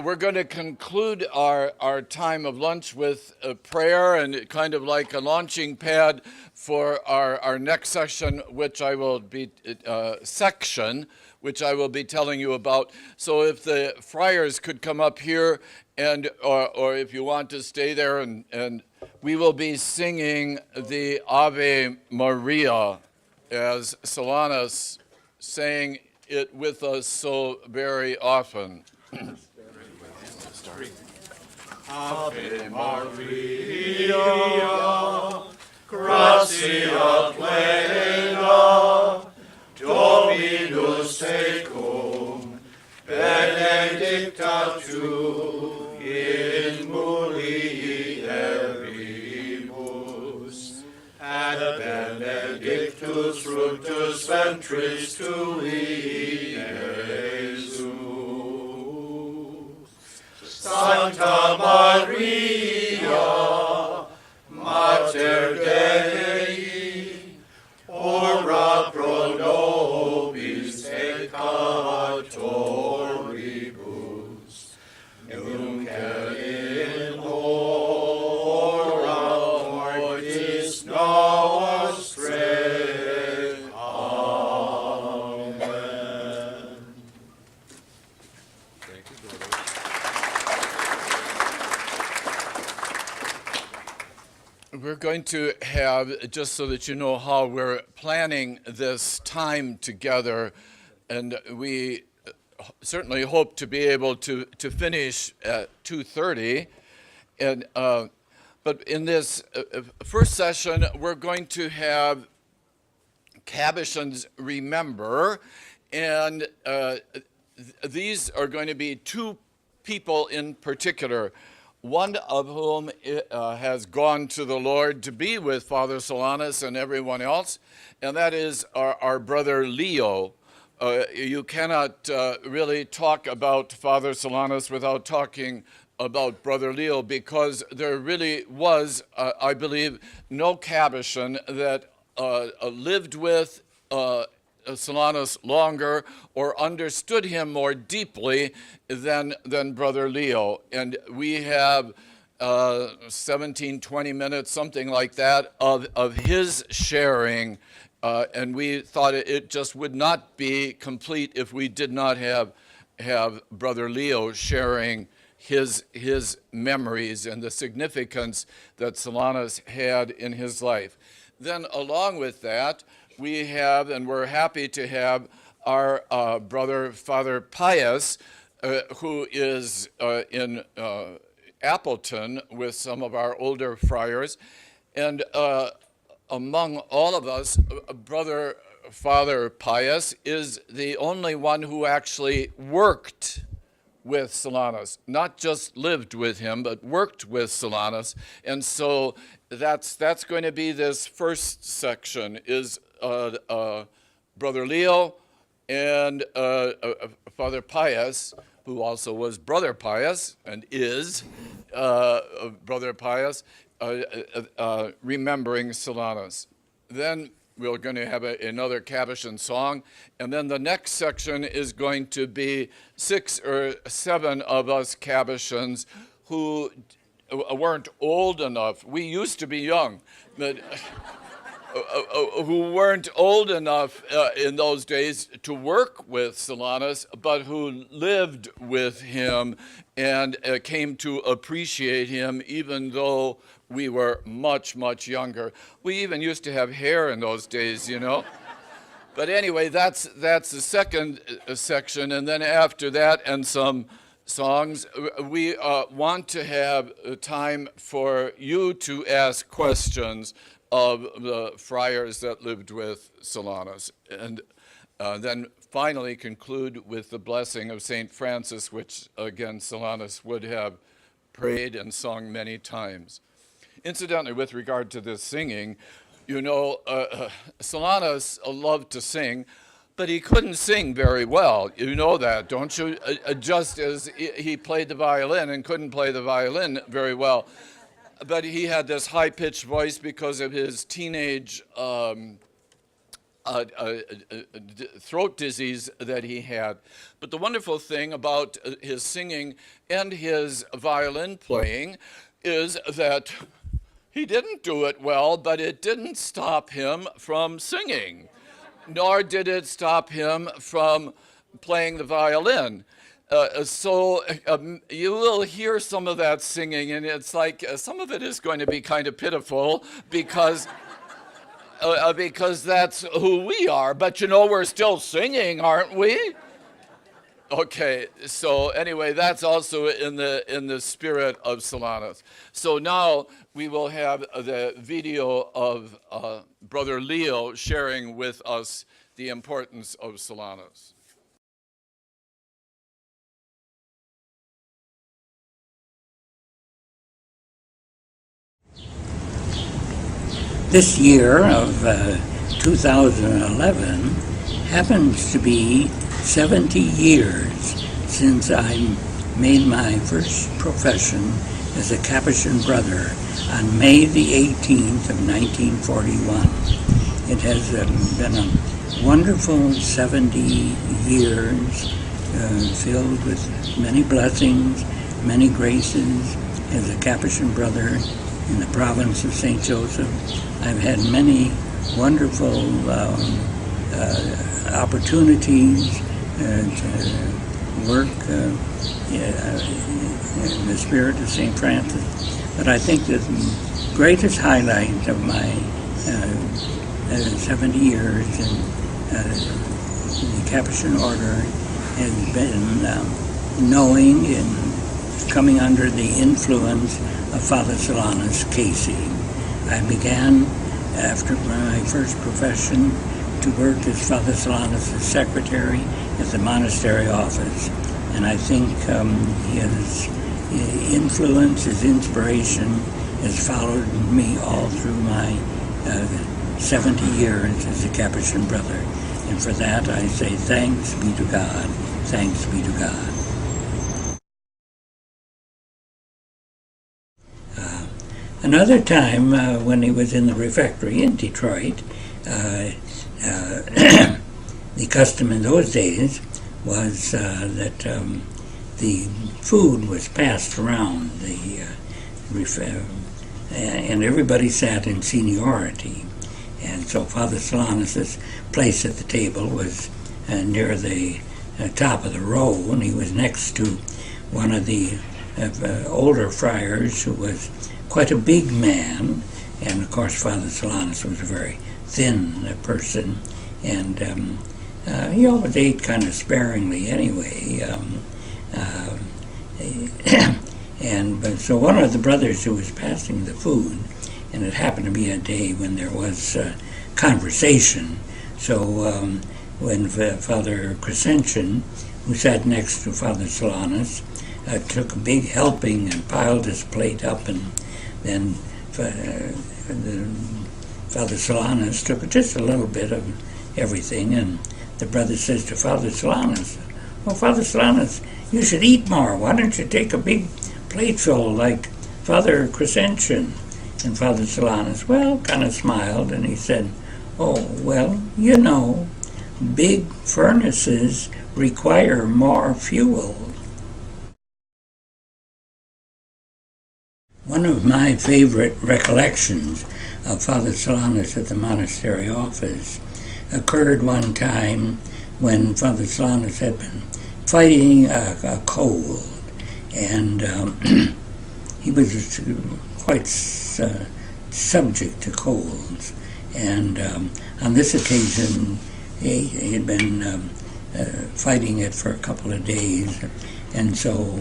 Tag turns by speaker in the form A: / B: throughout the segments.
A: we're going to conclude our time of lunch with a prayer and kind of like a launching pad for our next session, which I will be telling you about. So if the friars could come up here, and or if you want to stay there, and we will be singing the Ave Maria as Solanus sang it with us so very often.
B: Ave Maria, gratia plena, Dominus tecum, benedicta tu in mulieribus, et benedictus fructus ventris tui, Iesus. Sancta Maria, Mater Dei, ora pro nobis peccatoribus, nunc et in hora mortis nostrae. Amen.
C: Thank you, brother.
A: We're going to have, just so that you know how we're planning this time together, and we certainly hope to be able to finish at 2:30. And but in this first session, we're going to have Capuchins Remember, and these are going to be two people in particular, one of whom has gone to the Lord to be with Father Solanus and everyone else, and that is our brother Leo. You cannot really talk about Father Solanus without talking about Brother Leo, because there really was, I believe, no Capuchin that lived with Solanus longer or understood him more deeply than Brother Leo. And we have 17, 20 minutes, something like that, of his sharing. And we thought it just would not be complete if we did not have Brother Leo sharing his memories and the significance that Solanus had in his life. Then along with that, we have, and we're happy to have, our brother, Father Pius, who is in Appleton with some of our older friars. And among all of us, Brother Father Pius is the only one who actually worked with Solanus, not just lived with him, but worked with Solanus. And so that's going to be this first section, is Brother Leo and Father Pius, who also was Brother Pius and is Brother Pius, remembering Solanus. Then we're going to have another Capuchin song, and then the next section is going to be 6 or 7 of us Capuchins who weren't old enough. We used to be young, but who weren't old enough in those days to work with Solanus, but who lived with him and came to appreciate him, even though we were much, much younger. We even used to have hair in those days, you know. But anyway, that's the second section, and then after that and some songs, we want to have time for you to ask questions of the friars that lived with Solanus, and then finally conclude with the blessing of St. Francis, which again Solanus would have prayed and sung many times. Incidentally, with regard to this singing, you know, Solanus loved to sing, but he couldn't sing very well. You know that, don't you? Just as he played the violin and couldn't play the violin very well. But he had this high-pitched voice because of his teenage throat disease that he had. But the wonderful thing about his singing and his violin playing is that he didn't do it well, but it didn't stop him from singing, nor did it stop him from playing the violin. So you will hear some of that singing, and it's like some of it is going to be kind of pitiful because that's who we are. But we're still singing, aren't we? Okay, so anyway, that's also in the spirit of Solanus. So now we will have the video of Brother Leo sharing with us the importance of Solanus.
C: This year of 2011 happens to be 70 years since I made my first profession as a Capuchin brother on May the 18th of 1941. It has been a wonderful 70 years filled with many blessings, many graces as a Capuchin brother in the province of St. Joseph. I've had many wonderful opportunities to work in the spirit of St. Francis. But I think the greatest highlight of my 70 years in the Capuchin order has been knowing and coming under the influence of Father Solanus Casey. I began, after my first profession, to work as Father Solanus' secretary at the monastery office. And I think his influence, his inspiration has followed me all through my 70 years as a Capuchin brother. And for that I say thanks be to God, thanks be to God. Another time when he was in the refectory in Detroit, the custom in those days was that the food was passed around and everybody sat in seniority. And so Father Solanus' place at the table was near the top of the row, and he was next to one of the older friars who was quite a big man. And of course Father Solanus was a very thin person, and he always ate kind of sparingly anyway. But so one of the brothers who was passing the food, and it happened to be a day when there was conversation, so when Father Crescentian, who sat next to Father Solanus, took a big helping and piled his plate up, and then Father Solanus took just a little bit of everything, and the brother says to Father Solanus, "Well, Father Solanus, you should eat more. Why don't you take a big plateful like Father Crescentian?" And Father Solanus, kind of smiled, and he said, "Oh, well, big furnaces require more fuel." One of my favorite recollections of Father Solanus at the monastery office occurred one time when Father Solanus had been fighting a cold, and he was quite subject to colds. And on this occasion, he had been fighting it for a couple of days, and so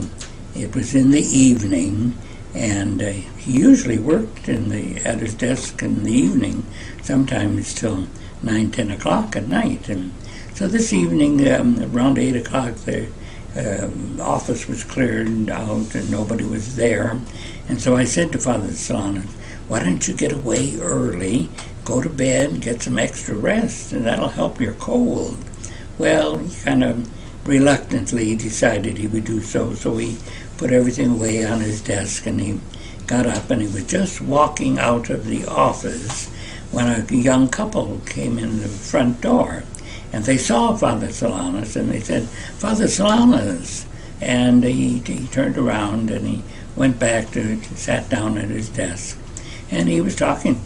C: it was in the evening. And he usually worked at his desk in the evening, sometimes till 9, 10 o'clock at night. And so this evening, around 8 o'clock, the office was cleared out and nobody was there. And so I said to Father Solanus, "Why don't you get away early, go to bed, get some extra rest, and that'll help your cold?" Well, he kind of reluctantly decided he would do so, so he put everything away on his desk, and he got up, and he was just walking out of the office when a young couple came in the front door, and they saw Father Solanus, and they said, "Father Solanus," and he turned around and he went back to sat down at his desk, and he was talking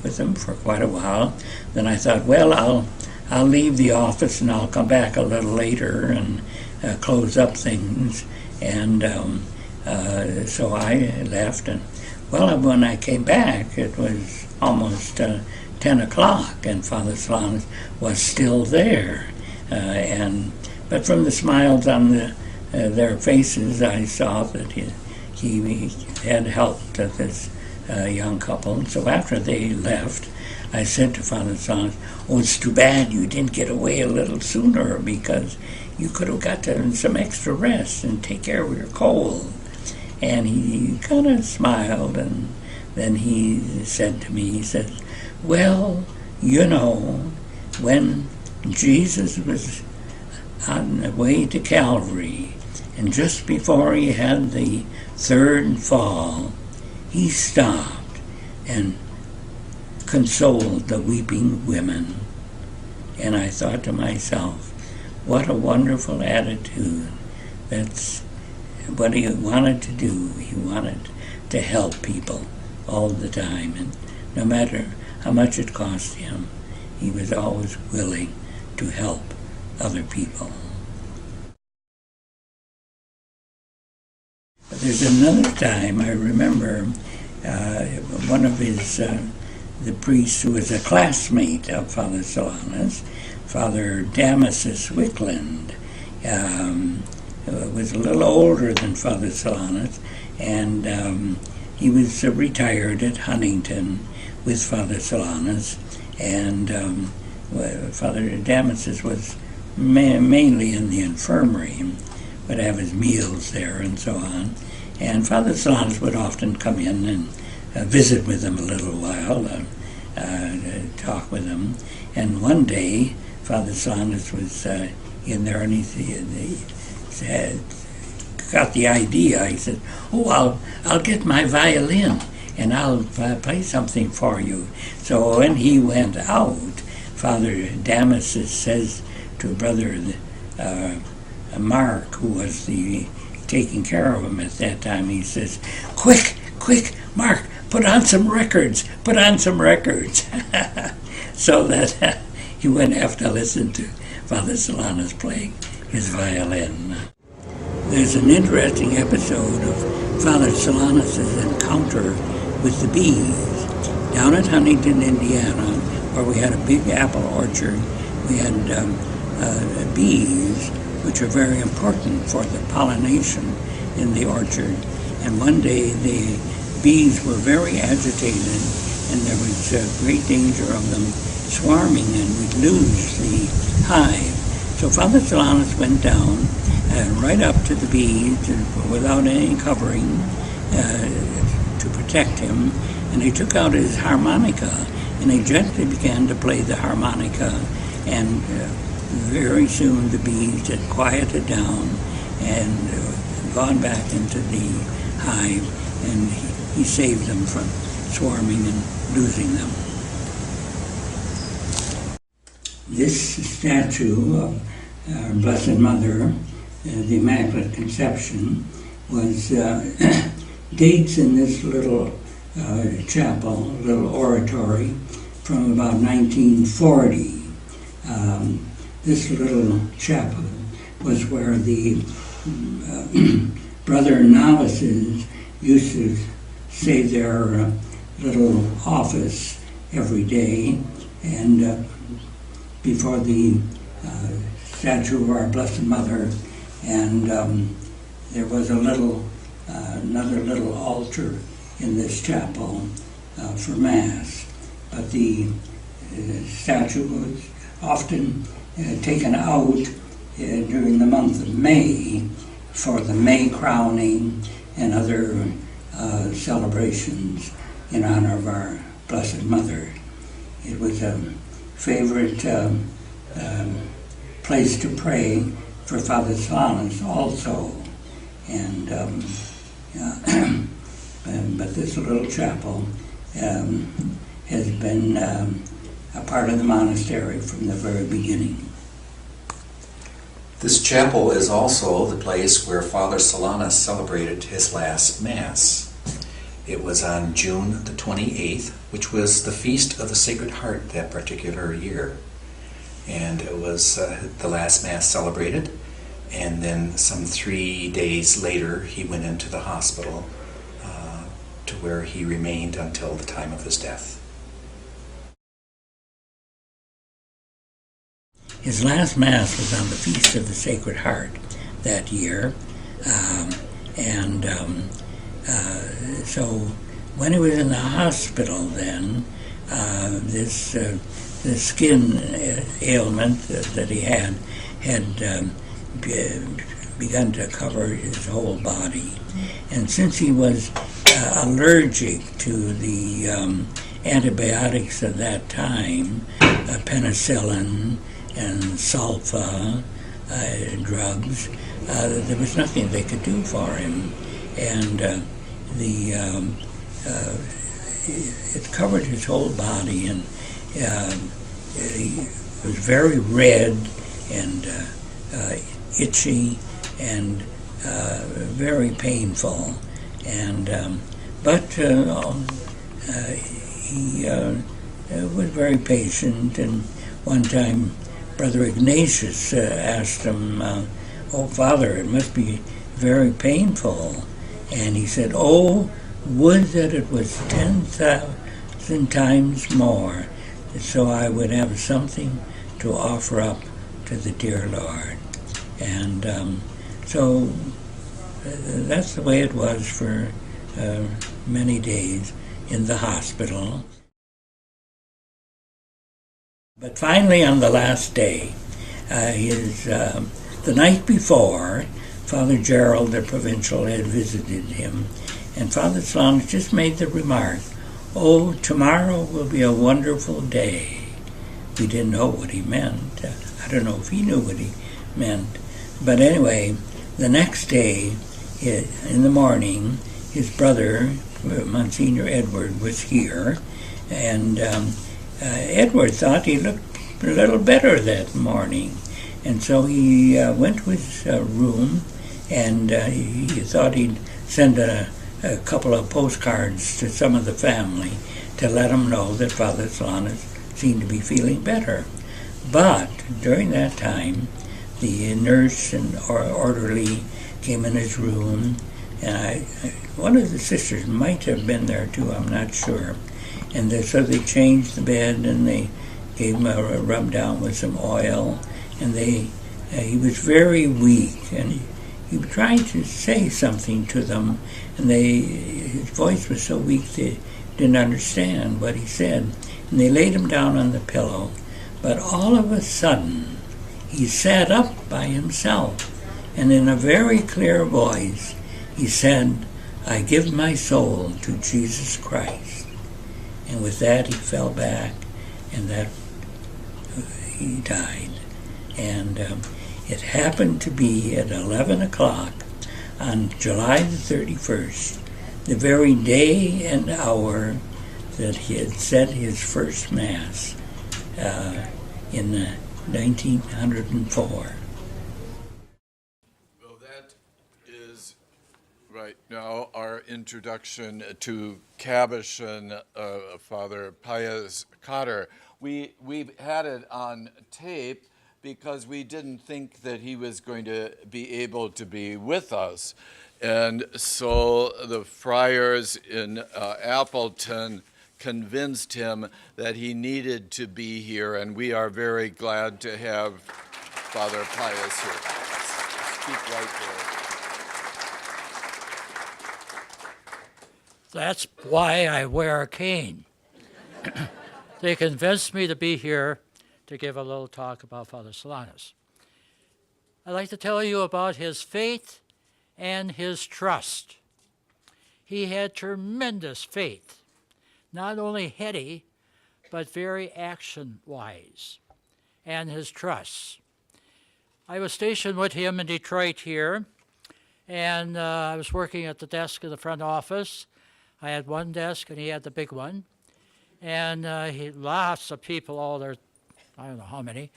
C: with them for quite a while. Then I thought, well, I'll leave the office and I'll come back a little later and close up things, and so I left. And well, when I came back, it was almost 10 o'clock, and Father Solanus was still there. But from the smiles on their faces, I saw that he had helped this young couple. So after they left, I said to Father Solanus, "Oh, it's too bad you didn't get away a little sooner, because you could have got some extra rest and take care of your cold." And he kind of smiled, and then he said to me, he said, "Well, you know, when Jesus was on the way to Calvary, and just before he had the third fall, he stopped and consoled the weeping women." And I thought to myself, what a wonderful attitude. That's what he wanted to do. He wanted to help people all the time, and no matter how much it cost him, he was always willing to help other people. But there's another time I remember one of his, the priest who was a classmate of Father Solanus, Father Damasus Wickland, was a little older than Father Solanus, and he was retired at Huntington with Father Solanus, and Father Damasus was mainly in the infirmary, would have his meals there and so on. And Father Solanus would often come in and visit with him a little while, talk with him. And one day, Father Solanus was in there, and he said, got the idea. He said, "Oh, I'll get my violin and I'll play something for you." So when he went out, Father Damasus says to Brother Mark, who was taking care of him at that time, he says, quick, Mark, put on some records. So that he wouldn't have to listen to Father Solanus playing his violin. There's an interesting episode of Father Solanus' encounter with the bees. Down at Huntington, Indiana, where we had a big apple orchard, we had bees, which are very important for the pollination in the orchard. And one day the bees were very agitated, and there was great danger of them swarming, and we'd lose the hive. So Father Solanus went down right up to the bees without any covering to protect him, and he took out his harmonica and he gently began to play the harmonica, and very soon the bees had quieted down and gone back into the hive, and he saved them from swarming and losing them. This statue of our Blessed Mother, the Immaculate Conception, was dates in this little chapel, little oratory, from about 1940. This little chapel was where the brother novices used to say their little office every day, and before the statue of our Blessed Mother, and there was another little altar in this chapel for Mass. But the statue was often taken out during the month of May for the May crowning and other celebrations in honor of our Blessed Mother. It was a favorite place to pray for Father Solanus also. And but this little chapel has been a part of the monastery from the very beginning.
D: This chapel is also the place where Father Solanus celebrated his last Mass. It was on June the 28th, which was the Feast of the Sacred Heart that particular year. And it was the last Mass celebrated, and then some 3 days later he went into the hospital to where he remained until the time of his death.
C: His last Mass was on the Feast of the Sacred Heart that year, so when he was in the hospital then, this skin ailment that he had begun to cover his whole body. And since he was allergic to the antibiotics of that time, penicillin and sulfa drugs, there was nothing they could do for him. And it covered his whole body, and he was very red and itchy and very painful. And but he was very patient. And one time, Brother Ignatius asked him, "Oh, Father, it must be very painful." And he said, "Oh, would that it was 10,000 times more, so I would have something to offer up to the dear Lord." And so that's the way it was for many days in the hospital. But finally, on the last day, the night before, Father Gerald, the provincial, had visited him, and Father Solanus just made the remark, "Oh, tomorrow will be a wonderful day." We didn't know what he meant. I don't know if he knew what he meant. But anyway, the next day, in the morning, his brother, Monsignor Edward, was here, and Edward thought he looked a little better that morning. And so he went to his room, and he thought he'd send a couple of postcards to some of the family to let them know that Father Solanus seemed to be feeling better. But during that time, the nurse and orderly came in his room, and one of the sisters might have been there too, I'm not sure. And so they changed the bed, and they gave him a rub down with some oil, and he was very weak, and he tried to say something to them, and his voice was so weak they didn't understand what he said. And they laid him down on the pillow, but all of a sudden he sat up by himself, and in a very clear voice he said, "I give my soul to Jesus Christ." And with that he fell back, and that he died. And it happened to be at 11 o'clock on July the 31st, the very day and hour that he had said his first Mass in 1904.
A: Well, that is right now our introduction to Capuchin, Father Pius Cotter. We've had it on tape because we didn't think that he was going to be able to be with us. And so the friars in Appleton convinced him that he needed to be here, and we are very glad to have Father Pius here. Speak right there.
E: That's why I wear a cane. They convinced me to be here to give a little talk about Father Solanus. I'd like to tell you about his faith and his trust. He had tremendous faith, not only heady, but very action-wise, and his trust. I was stationed with him in Detroit here, and I was working at the desk in the front office. I had one desk, and he had the big one. And lots of people, all there, I don't know how many.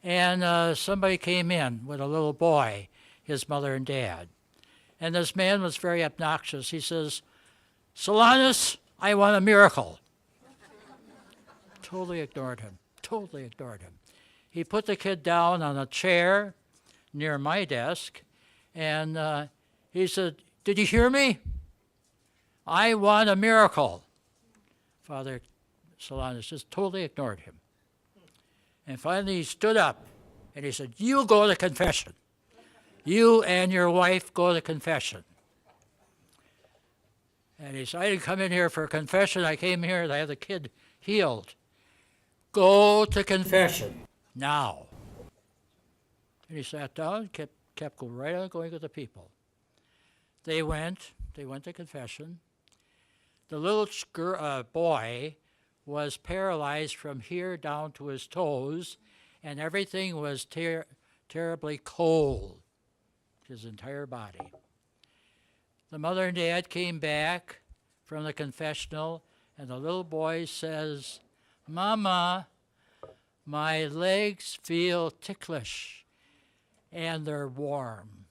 E: And somebody came in with a little boy, his mother and dad. And this man was very obnoxious. He says, "Solanus, I want a miracle." Totally ignored him. Totally ignored him. He put the kid down on a chair near my desk, and he said, "Did you hear me? I want a miracle." Father Solanus just totally ignored him. And finally he stood up and he said, "You go to confession. You and your wife go to confession." And he said, "I didn't come in here for a confession. I came here to have the kid healed. Go to confession now." And he sat down, kept going right on going with the people. They went to confession. The little boy was paralyzed from here down to his toes, and everything was terribly cold, his entire body. The mother and dad came back from the confessional, and the little boy says, "Mama, my legs feel ticklish, and they're warm."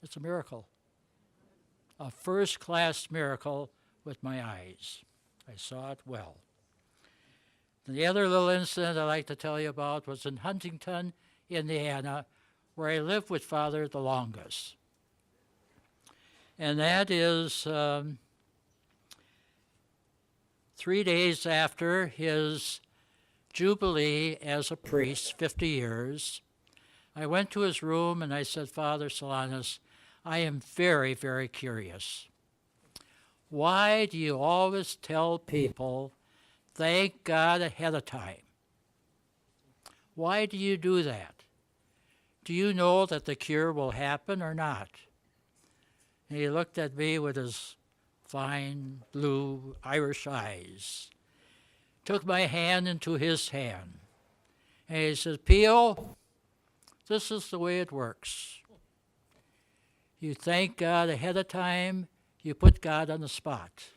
E: It's a miracle. A first-class miracle with my eyes. I saw it well. The other little incident I'd like to tell you about was in Huntington, Indiana, where I lived with Father the longest. And that is 3 days after his jubilee as a priest, 50 years. I went to his room and I said, "Father Solanus, I am very, very curious. Why do you always tell people, thank God ahead of time? Why do you do that? Do you know that the cure will happen or not?" And he looked at me with his fine blue Irish eyes, took my hand into his hand, and he says, "Pio, this is the way it works. You thank God ahead of time, you put God on the spot."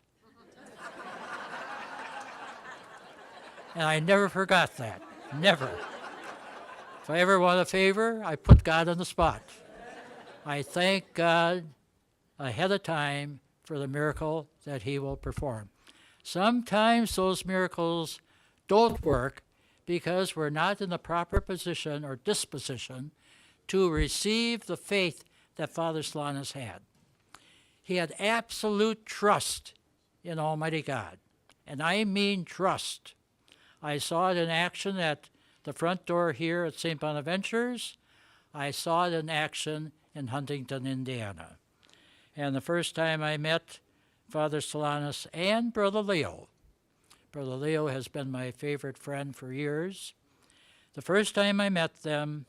E: And I never forgot that, never. If I ever want a favor, I put God on the spot. I thank God ahead of time for the miracle that he will perform. Sometimes those miracles don't work because we're not in the proper position or disposition to receive the faith that Father Solanus had. He had absolute trust in Almighty God, and I mean trust. I saw it in action at the front door here at St. Bonaventure's. I saw it in action in Huntington, Indiana. And the first time I met Father Solanus and Brother Leo, Brother Leo has been my favorite friend for years. The first time I met them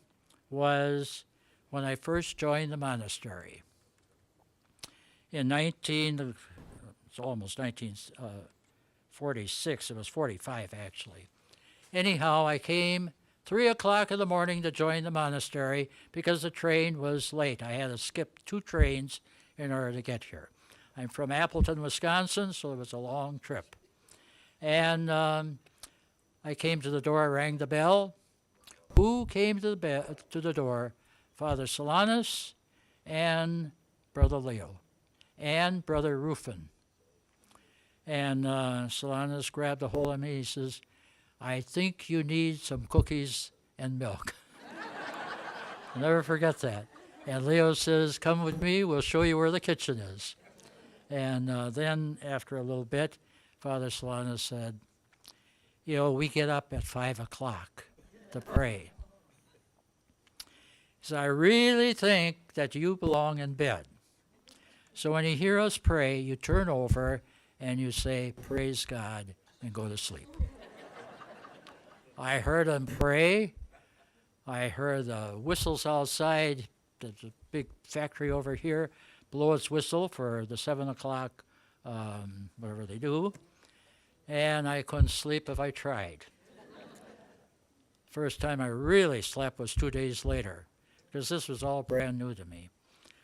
E: was when I first joined the monastery. In 1946, it was 45 actually. Anyhow, I came 3 o'clock in the morning to join the monastery because the train was late. I had to skip 2 trains in order to get here. I'm from Appleton, Wisconsin, so it was a long trip. And I came to the door, rang the bell. Who came to the door? Father Solanus and Brother Leo and Brother Rufin. And Solanus grabbed a hold of me. He says, "I think you need some cookies and milk." I'll never forget that. And Leo says, "Come with me, we'll show you where the kitchen is." And then after a little bit, Father Solanus said, we get up at 5 o'clock to pray. He said, "I really think that you belong in bed. So when you hear us pray, you turn over and you say, 'Praise God,' and go to sleep." I heard him pray. I heard the whistles outside. There's a big factory over here, blow its whistle for the 7 o'clock, whatever they do. And I couldn't sleep if I tried. First time I really slept was 2 days later, because this was all brand new to me.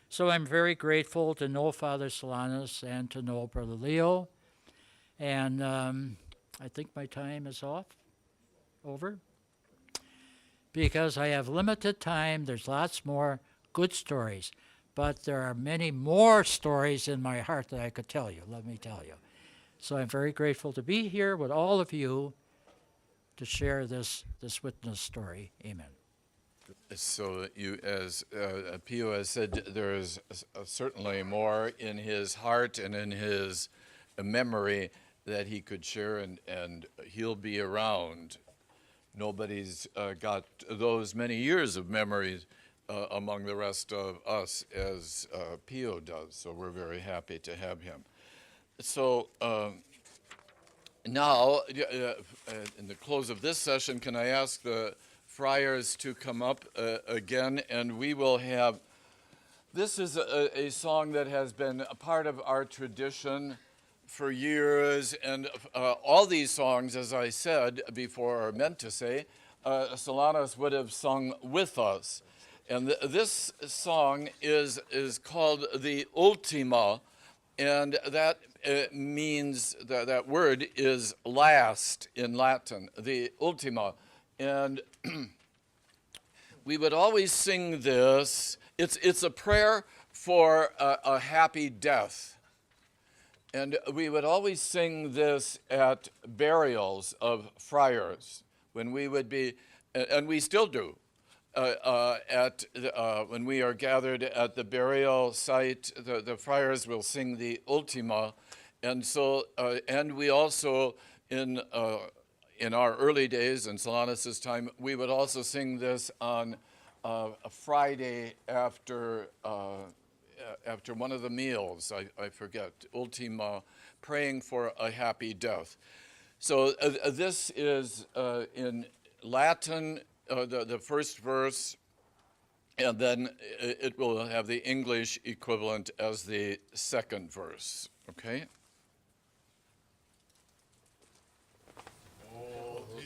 E: So I'm very grateful to know Father Solanus and to know Brother Leo. And I think my time is over. Because I have limited time, there's lots more good stories. But there are many more stories in my heart that I could tell you, let me tell you. So I'm very grateful to be here with all of you to share this witness story. Amen.
A: So you, as Pio has said, there is certainly more in his heart and in his memory that he could share, and he'll be around. Nobody's got those many years of memories among the rest of us as Pio does, so we're very happy to have him. So now, in the close of this session, can I ask the friars to come up again, and we will have, this is a song that has been a part of our tradition for years, and all these songs, as I said before, or meant to say, Solanus would have sung with us. And this song is called the Old Timo, and that means, that word is last in Latin, the Ultima. And we would always sing this. It's a prayer for a happy death. And we would always sing this at burials of friars, when we would be, and we still do, when we are gathered at the burial site, the friars will sing the Ultima. And so, and we also, in our early days, in Solanus' time, we would also sing this on a Friday after one of the meals, I forget, Ultima, praying for a happy death. So this is in Latin, the first verse, and then it will have the English equivalent as the second verse, okay?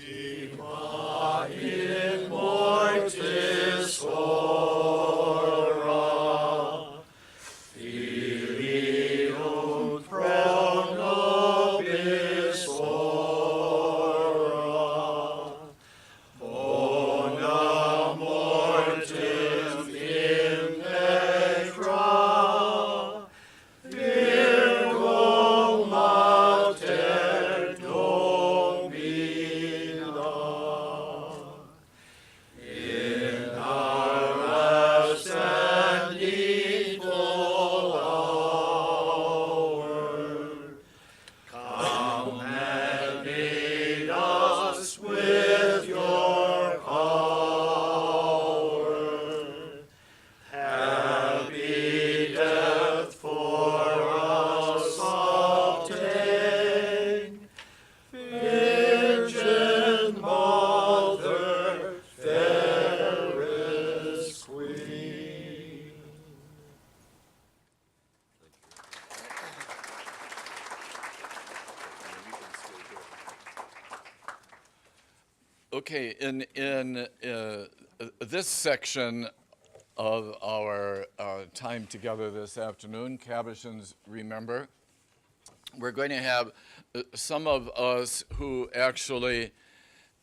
B: Ultima in mortis ora, filium pro nobis ora, bona mortem in petra, virgo mater domina. In our last and evil hour, come and aid us with your power. Happy death for us obtain, Virgin Mother, fairest Queen.
A: Okay, in this section of our time together this afternoon, Capuchins Remember, we're going to have some of us who actually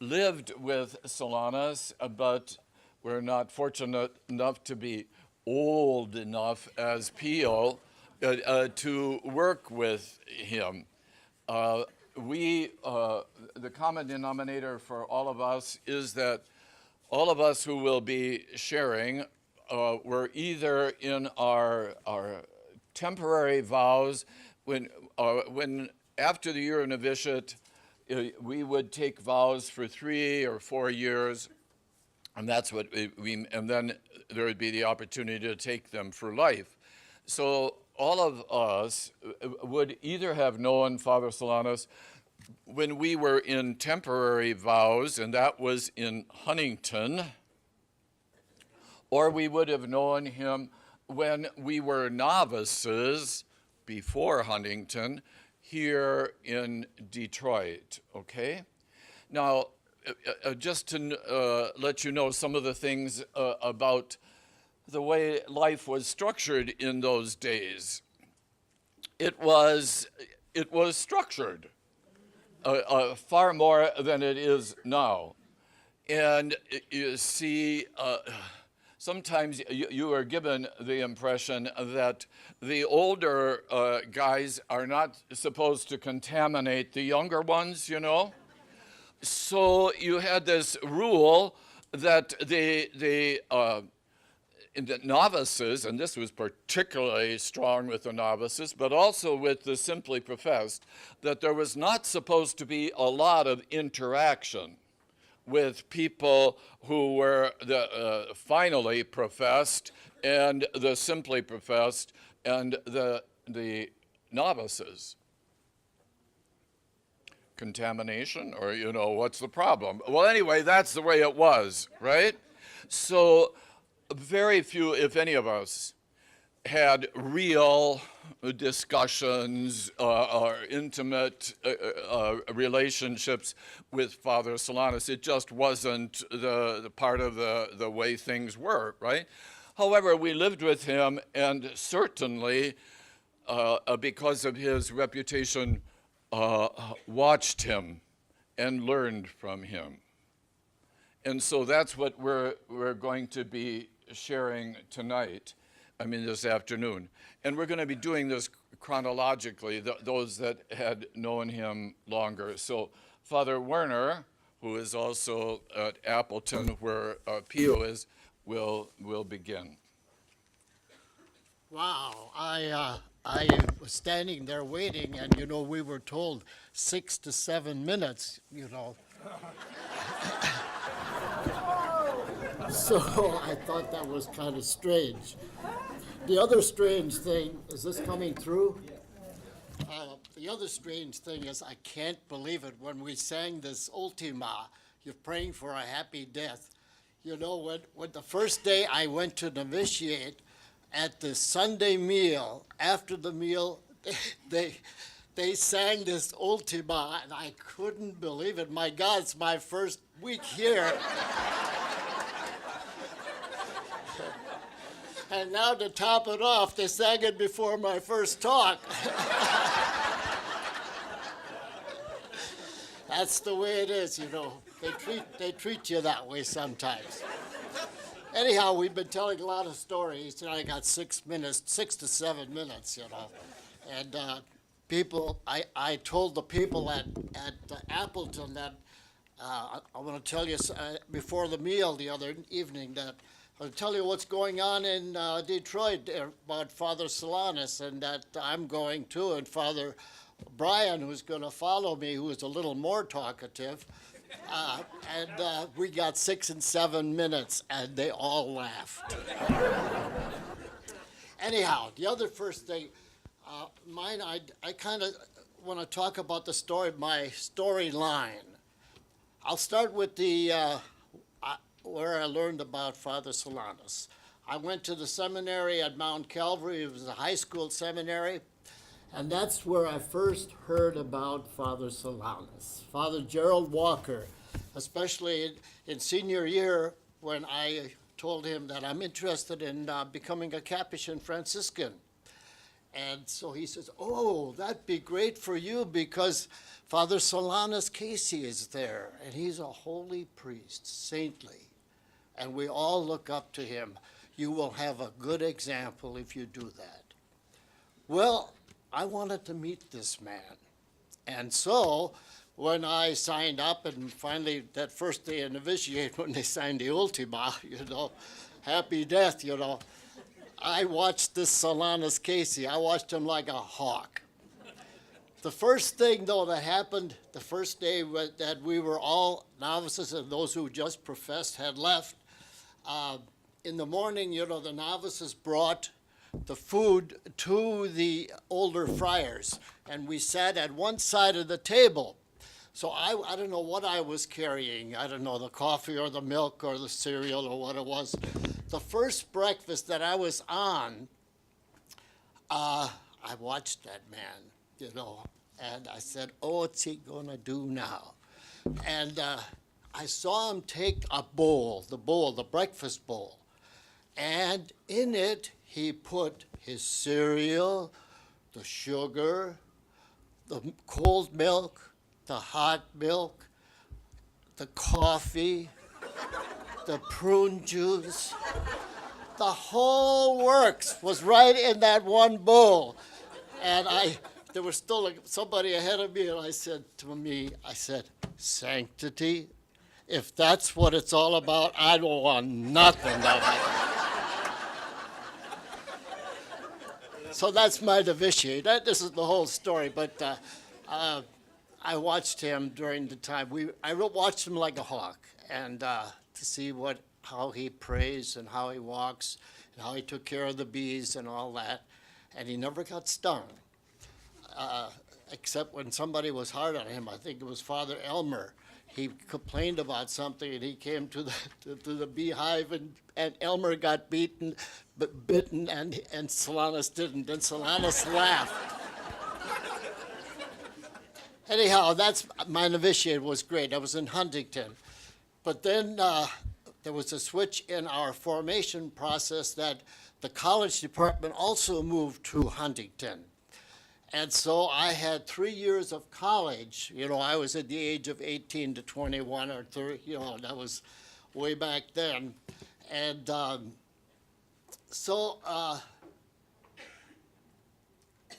A: lived with Solanus, but we're not fortunate enough to be old enough as Pio to work with him. The common denominator for all of us is that all of us who will be sharing were either in our temporary vows, when after the year of novitiate, we would take vows for 3 or 4 years, and that's what and then there would be the opportunity to take them for life. So all of us would either have known Father Solanus when we were in temporary vows, and that was in Huntington, or we would have known him when we were novices before Huntington here in Detroit, okay? Now, just to let you know some of the things about the way life was structured in those days. It was structured. far more than it is now. And you see, sometimes you are given the impression that the older guys are not supposed to contaminate the younger ones, you know? So you had this rule that the novices, and this was particularly strong with the novices, but also with the simply professed, that there was not supposed to be a lot of interaction with people who were the finally professed and the simply professed and the novices. Contamination, or what's the problem? Well, anyway, that's the way it was, right? So very few, if any of us, had real discussions or intimate relationships with Father Solanus. It just wasn't the part of the way things were, right? However, we lived with him, and certainly because of his reputation, watched him and learned from him. And so that's what we're going to be sharing tonight, this afternoon. And we're going to be doing this chronologically, those that had known him longer. So Father Werner, who is also at Appleton, where Pio is, will begin.
F: Wow, I was standing there waiting, and we were told 6 to 7 minutes, So I thought that was kind of strange. The other strange thing, is this coming through? The other strange thing is, I can't believe it, when we sang this Old Timo, you're praying for a happy death. When the first day I went to novitiate, at the Sunday meal, after the meal, they sang this Old Timo, and I couldn't believe it. My God, it's my first week here. And now to top it off, they sang it before my first talk. That's the way it is, They treat you that way sometimes. Anyhow, we've been telling a lot of stories, and I got 6 to 7 minutes, And I told the people at Appleton that I want to tell you before the meal the other evening that I'll tell you what's going on in Detroit about Father Solanus, and that I'm going to, and Father Brian, who's going to follow me, who is a little more talkative, and we got 6 and 7 minutes, and they all laughed. Anyhow, the other first thing, I kind of want to talk about the story, my storyline. I'll start with where I learned about Father Solanus. I went to the seminary at Mount Calvary. It was a high school seminary. And that's where I first heard about Father Solanus. Father Gerald Walker, especially in senior year, when I told him that I'm interested in becoming a Capuchin Franciscan. And so he says, oh, that'd be great for you, because Father Solanus Casey is there, and he's a holy priest, saintly. And we all look up to him. You will have a good example if you do that. Well, I wanted to meet this man. And so when I signed up, and finally that first day in novitiate, when they signed the Old Timo, happy death, I watched this Solanus Casey. I watched him like a hawk. The first thing, though, that happened the first day that we were all novices, and those who just professed had left, in the morning, the novices brought the food to the older friars, and we sat at one side of the table. So I don't know what I was carrying. I don't know, the coffee or the milk or the cereal or what it was. The first breakfast that I was on, I watched that man, and I said, oh, what's he gonna do now? And I saw him take a bowl, the breakfast bowl, and in it he put his cereal, the sugar, the cold milk, the hot milk, the coffee, the prune juice. The whole works was right in that one bowl. And there was still somebody ahead of me, and I said, sanctity, if that's what it's all about, I don't want nothing of it. So that's my novitiate. This is the whole story, but I watched him during the time. I watched him like a hawk, and to see how he prays and how he walks and how he took care of the bees and all that. And he never got stung, except when somebody was hard on him. I think it was Father Elmer. He complained about something, and he came to the beehive, and Elmer got bitten, and Solanus didn't. And Solanus laughed. Anyhow, that's my novitiate was great. I was in Huntington, but then there was a switch in our formation process that the college department also moved to Huntington. And so I had 3 years of college. I was at the age of 18 to 21 or 30, that was way back then. And so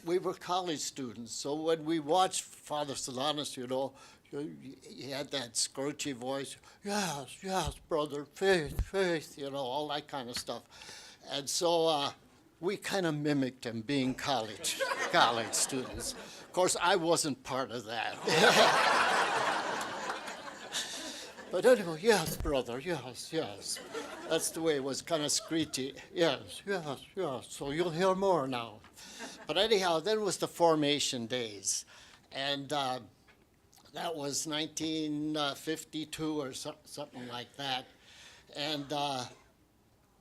F: we were college students. So when we watched Father Solanus, he had that scroochy voice, yes, brother, faith, all that kind of stuff. And so we kind of mimicked him being college students. Of course, I wasn't part of that. But anyway, yes, brother, yes. That's the way it was, kind of screechy. Yes. So you'll hear more now. But anyhow, then was the formation days. And that was 1952 or something like that. And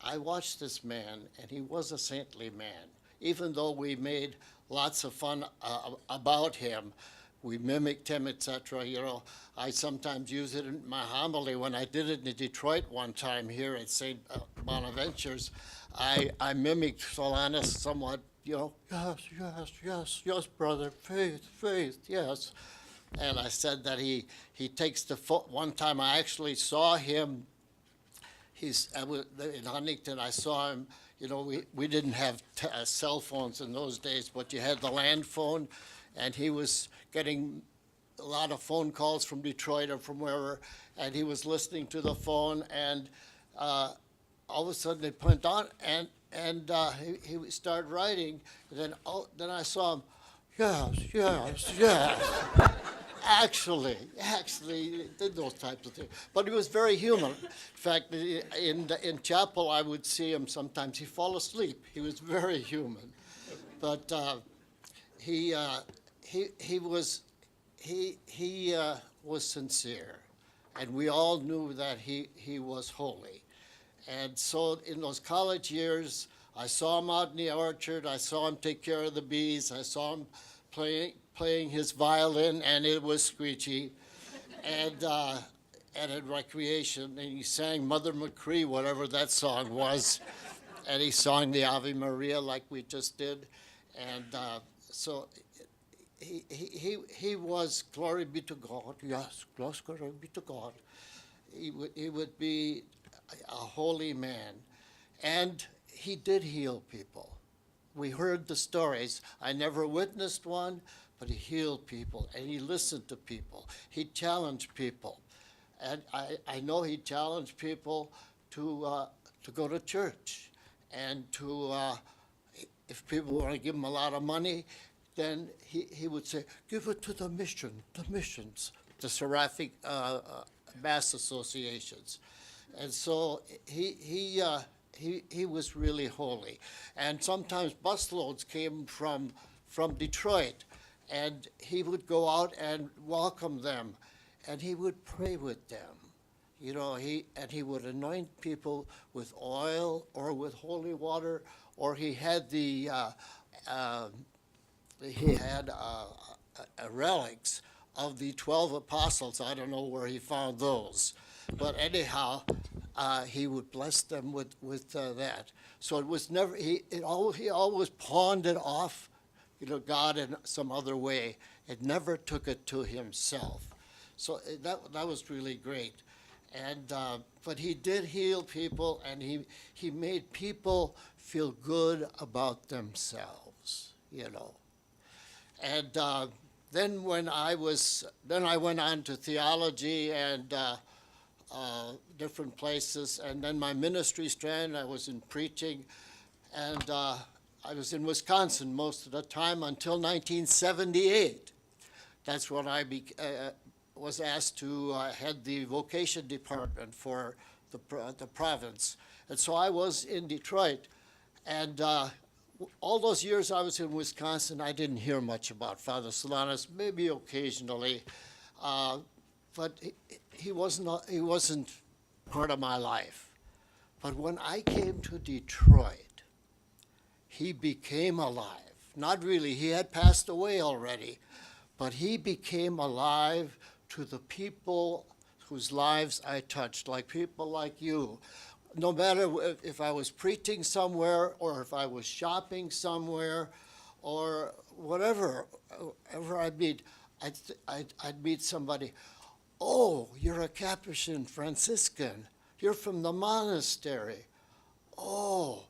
F: I watched this man, and he was a saintly man. Even though we made lots of fun about him, we mimicked him, etc. I sometimes use it in my homily. When I did it in Detroit one time here at St. Bonaventure's, I mimicked Solanus somewhat, yes, brother, faith, yes. And I said that he takes the foot. One time I actually saw him. I was in Huntington. I saw him. We didn't have cell phones in those days, but you had the land phone, and he was getting a lot of phone calls from Detroit or from wherever, and he was listening to the phone, and all of a sudden it went on, and he started writing. And then I saw him. Yes. Actually, did those types of things. But he was very human. In fact, in chapel, I would see him sometimes. He'd fall asleep. He was very human. But he was sincere, and we all knew that he was holy. And so in those college years, I saw him out in the orchard. I saw him take care of the bees. I saw him playing his violin, and it was screechy. And at recreation, and he sang Mother McCree, whatever that song was, and he sang the Ave Maria like we just did. And so he was, glory be to God, yes, glory be to God. He would be a holy man. And he did heal people. We heard the stories. I never witnessed one, but he healed people, and he listened to people. He challenged people. And I know he challenged people to go to church, and if people want to give him a lot of money, then he would say, give it to the missions, the Seraphic Mass Associations. And so he was really holy. And sometimes busloads came from Detroit, and he would go out and welcome them, and he would pray with them. He would anoint people with oil or with holy water, or he had relics of the 12 apostles. I don't know where he found those, but anyhow, he would bless them with that. So it was never, he always pawned it off God in some other way. It never took it to himself. So that was really great. And but he did heal people, and he made people feel good about themselves, And then I went on to theology and different places, and then my ministry strand, I was in preaching, and I was in Wisconsin most of the time until 1978. That's when I was asked to head the vocation department for the province. And so I was in Detroit, and all those years I was in Wisconsin, I didn't hear much about Father Solanus, maybe occasionally, but he wasn't part of my life. But when I came to Detroit, he became alive. Not really, he had passed away already, but he became alive to the people whose lives I touched, like people like you. No matter if I was preaching somewhere or if I was shopping somewhere or whatever I'd meet, I'd meet somebody. Oh, you're a Capuchin Franciscan. You're from the monastery. Oh,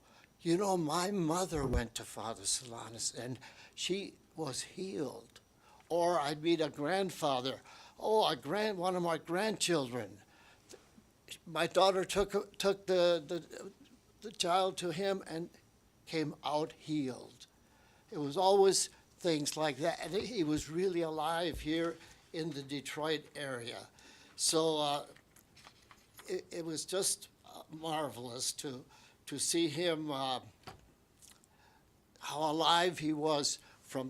F: my mother went to Father Solanus and she was healed. Or I'd meet a grandfather. Oh, one of my grandchildren. My daughter took the child to him and came out healed. It was always things like that. And he was really alive here in the Detroit area. So it was just marvelous to see him, how alive he was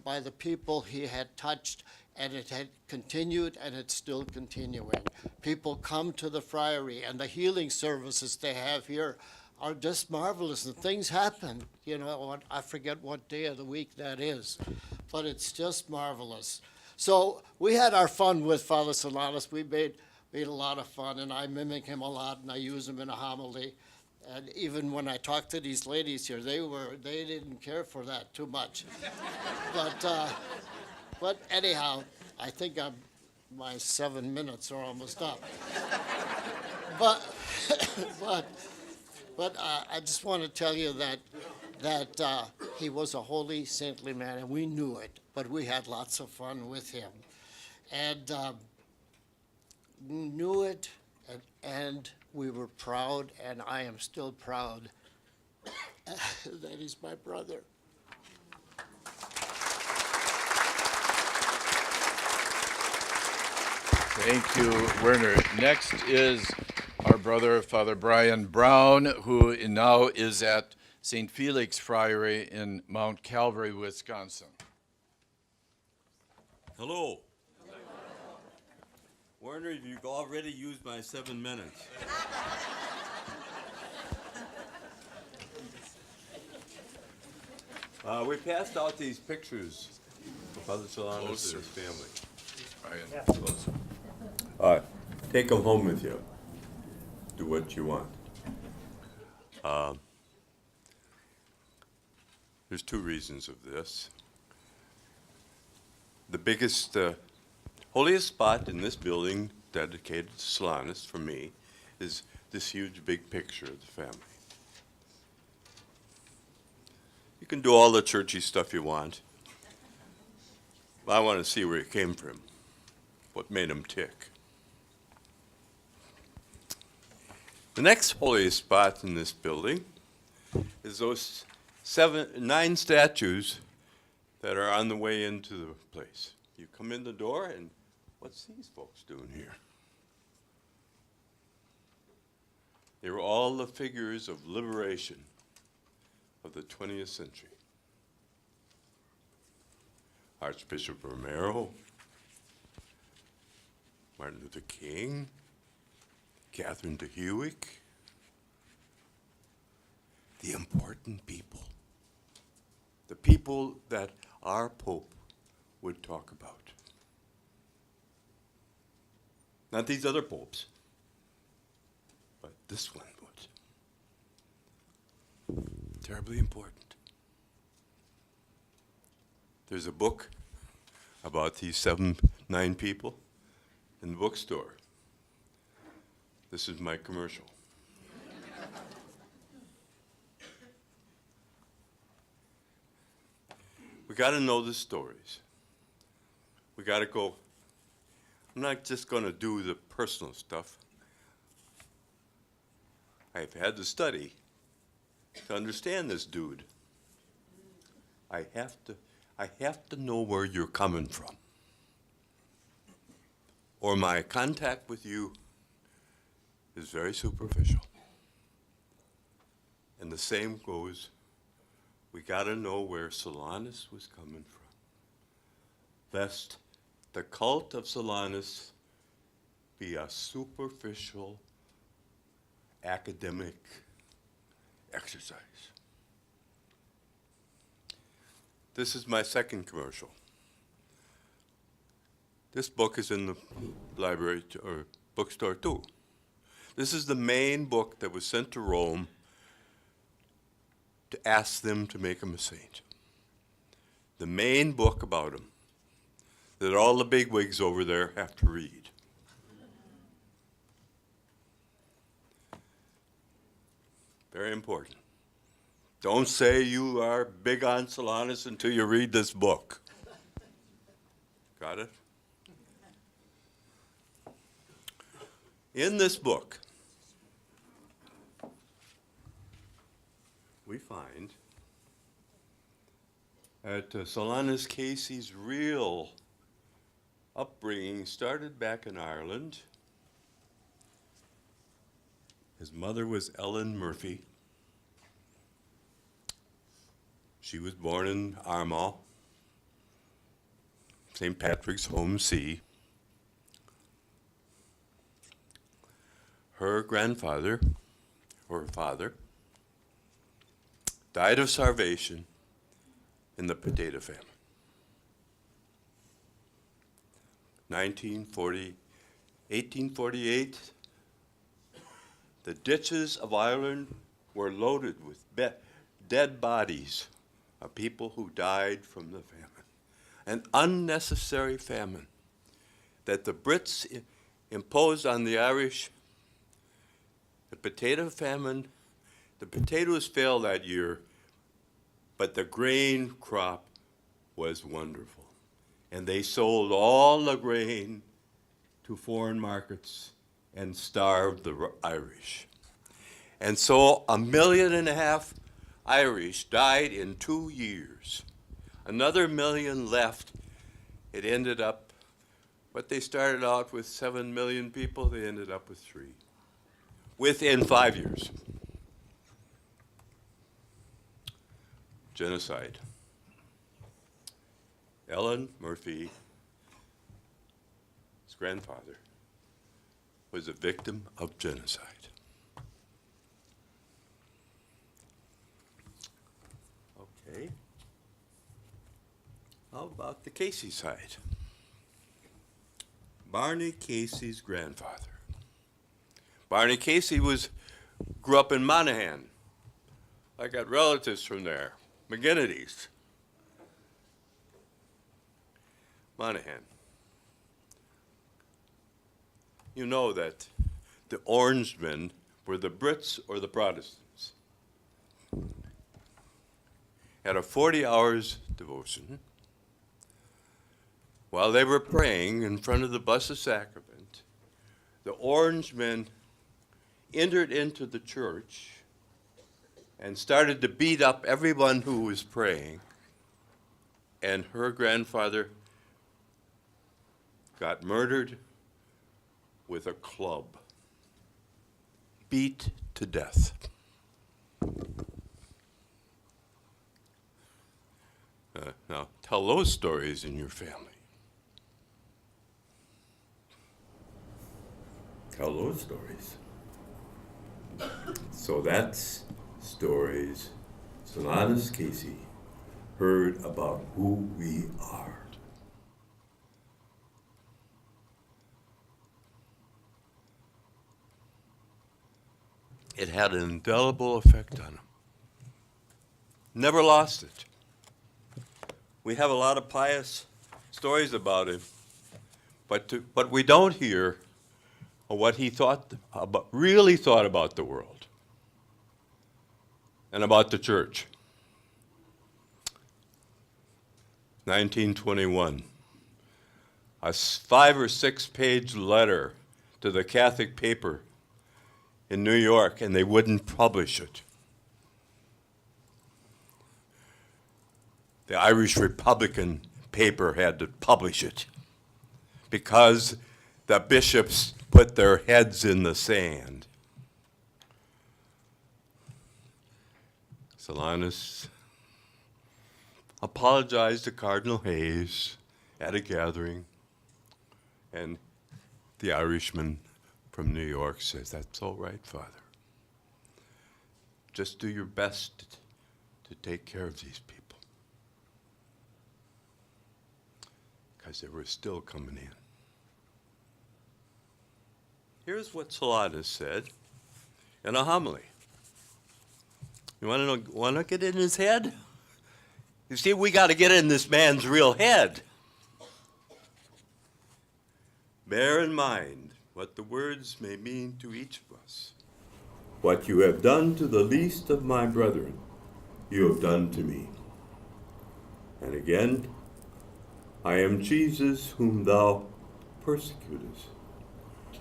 F: by the people he had touched, and it had continued, and it's still continuing. People come to the friary, and the healing services they have here are just marvelous, and things happen. I forget what day of the week that is, but it's just marvelous. So we had our fun with Father Solanus. We made a lot of fun, and I mimic him a lot, and I use him in a homily. And even when I talked to these ladies here, they didn't care for that too much. But anyhow, I think my 7 minutes are almost up. But I just want to tell you that he was a holy, saintly man, and we knew it. But we had lots of fun with him, and knew it, and we were proud, and I am still proud that he's my brother.
A: Thank you, Werner. Next is our brother, Father Brian Brown, who now is at St. Felix Friary in Mount Calvary, Wisconsin.
G: Hello. Werner, you've already used my 7 minutes. We passed out these pictures of Father Solanus and his family.
A: Brian, closer.
G: Take them home with you. Do what you want. There's two reasons of this. The biggest, holiest spot in this building dedicated to Solanus for me is this huge big picture of the family. You can do all the churchy stuff you want. I want to see where he came from, what made him tick. The next holiest spot in this building is those 9 statues that are on the way into the place. You come in the door, and what's these folks doing here? They were all the figures of liberation of the 20th century. Archbishop Romero, Martin Luther King, Catherine de Hewick, the important people, the people that our Pope would talk about. Not these other popes, but this one would. Terribly important. There's a book about these 9 people in the bookstore. This is my commercial. We got to know the stories. We got to go. I'm not just going to do the personal stuff. I've had to study to understand this dude. I have to know where you're coming from. Or my contact with you is very superficial. And the same goes, we got to know where Solanus was coming from, lest the cult of Solanus be a superficial academic exercise. This is my second commercial. This book is in the library or bookstore too. This is the main book that was sent to Rome to ask them to make him a saint. The main book about him that all the bigwigs over there have to read. Very important. Don't say you are big on Solanus until you read this book. Got it? In this book, we find that Solanus Casey's real upbringing started back in Ireland. His mother was Ellen Murphy. She was born in Armagh, St. Patrick's home see. Her grandfather, or her father, died of starvation in the Potato Famine. 1848, the ditches of Ireland were loaded with dead bodies of people who died from the famine. An unnecessary famine that the Brits imposed on the Irish. The potato famine, the potatoes failed that year, but the grain crop was wonderful. And they sold all the grain to foreign markets and starved the Irish. And so 1.5 million Irish died in 2 years. Another million left. It ended up, what they started out with 7 million people, they ended up with 3. Within 5 years. Genocide. Ellen Murphy's grandfather was a victim of genocide. Okay. How about the Casey side? Barney Casey's grandfather. Barney Casey grew up in Monaghan. I got relatives from there, McGinnity's. Monaghan. You know that the Orangemen were the Brits or the Protestants. Had a 40 hours devotion. While they were praying in front of the Blessed Sacrament, the Orangemen entered into the church and started to beat up everyone who was praying. And her grandfather got murdered with a club, beat to death. Now, tell those stories in your family. Tell those stories. So that's stories Solanus Casey heard about who we are. It had an indelible effect on him. Never lost it. We have a lot of pious stories about him, but what we don't hear are what he really thought about the world and about the church. 1921, a 5 or 6 page letter to the Catholic paper in New York, and they wouldn't publish it. The Irish Republican paper had to publish it because the bishops put their heads in the sand. Solanus apologized to Cardinal Hayes at a gathering, and the Irishman from New York says, "That's all right, Father. Just do your best to take care of these people." Because they were still coming in. Here's what Solanus said in a homily. You want to get in his head? You see, we got to get in this man's real head. Bear in mind what the words may mean to each of us. What you have done to the least of my brethren, you have done to me. And again, I am Jesus whom thou persecutest. Do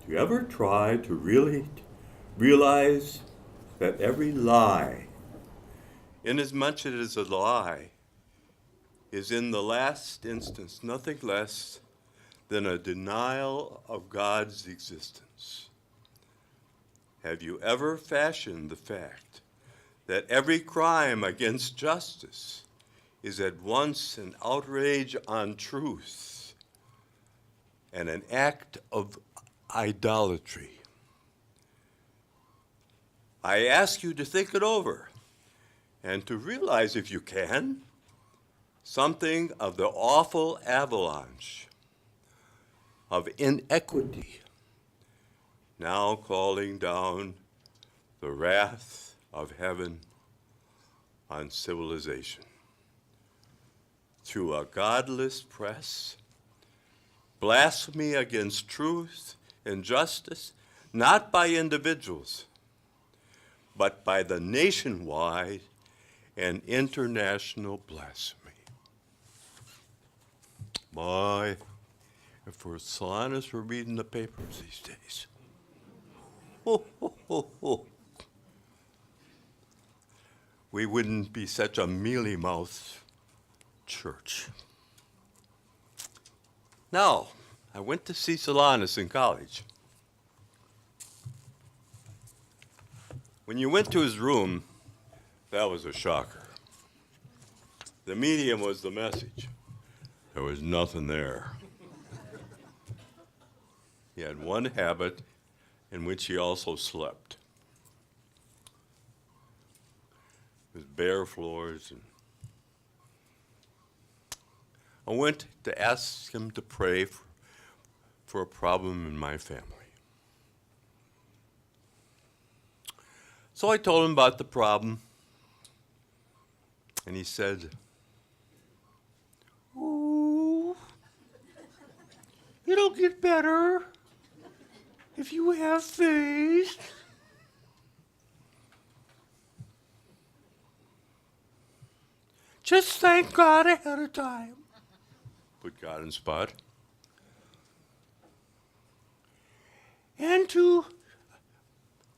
G: you ever try to really realize that every lie, inasmuch as it is a lie, is in the last instance nothing less than a denial of God's existence? Have you ever fashioned the fact that every crime against justice is at once an outrage on truth and an act of idolatry? I ask you to think it over and to realize, if you can, something of the awful avalanche of inequity now calling down the wrath of heaven on civilization. Through a godless press, blasphemy against truth and justice, not by individuals, but by the nationwide and international blasphemy. Boy, if for Solanus were reading the papers these days, we wouldn't be such a mealy-mouthed church. Now, I went to see Solanus in college. When you went to his room, that was a shocker. The medium was the message. There was nothing there. He had one habit in which he also slept. It was bare floors. And I went to ask him to pray for a problem in my family. So I told him about the problem, and he said, "Oh, it'll get better if you have faith." Just thank God ahead of time. Put God in spot. And to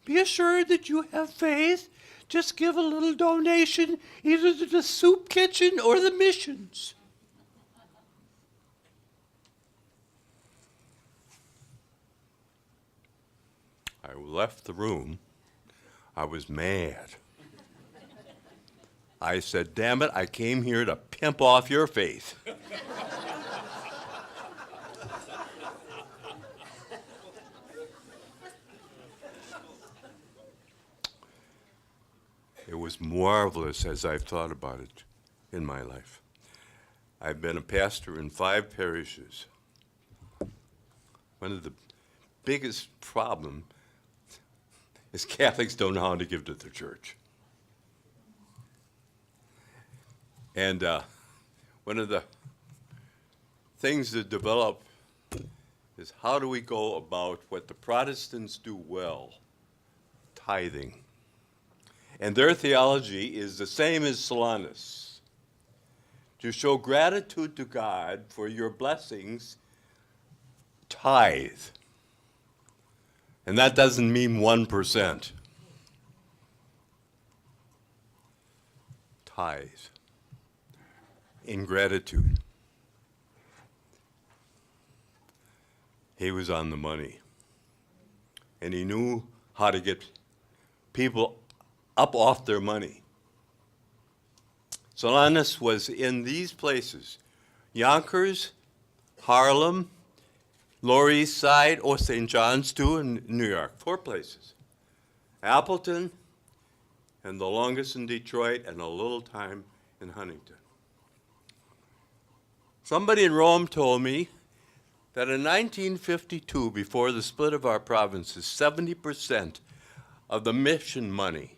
G: be assured that you have faith, just give a little donation either to the soup kitchen or the missions. I left the room. I was mad. I said, "Damn it, I came here to pimp off your faith." It was marvelous as I've thought about it in my life. I've been a pastor in 5 parishes. One of the biggest problems is Catholics don't know how to give to the church. And one of the things to develop is how do we go about what the Protestants do well, tithing. And their theology is the same as Solanus. To show gratitude to God for your blessings, tithe. And that doesn't mean 1%. Tithe. In gratitude. He was on the money. And he knew how to get people up off their money. Solanus was in these places: Yonkers, Harlem, Lower East Side, or St. John's too, in New York. 4 places. Appleton, and the longest in Detroit, and a little time in Huntington. Somebody in Rome told me that in 1952, before the split of our provinces, 70% of the mission money,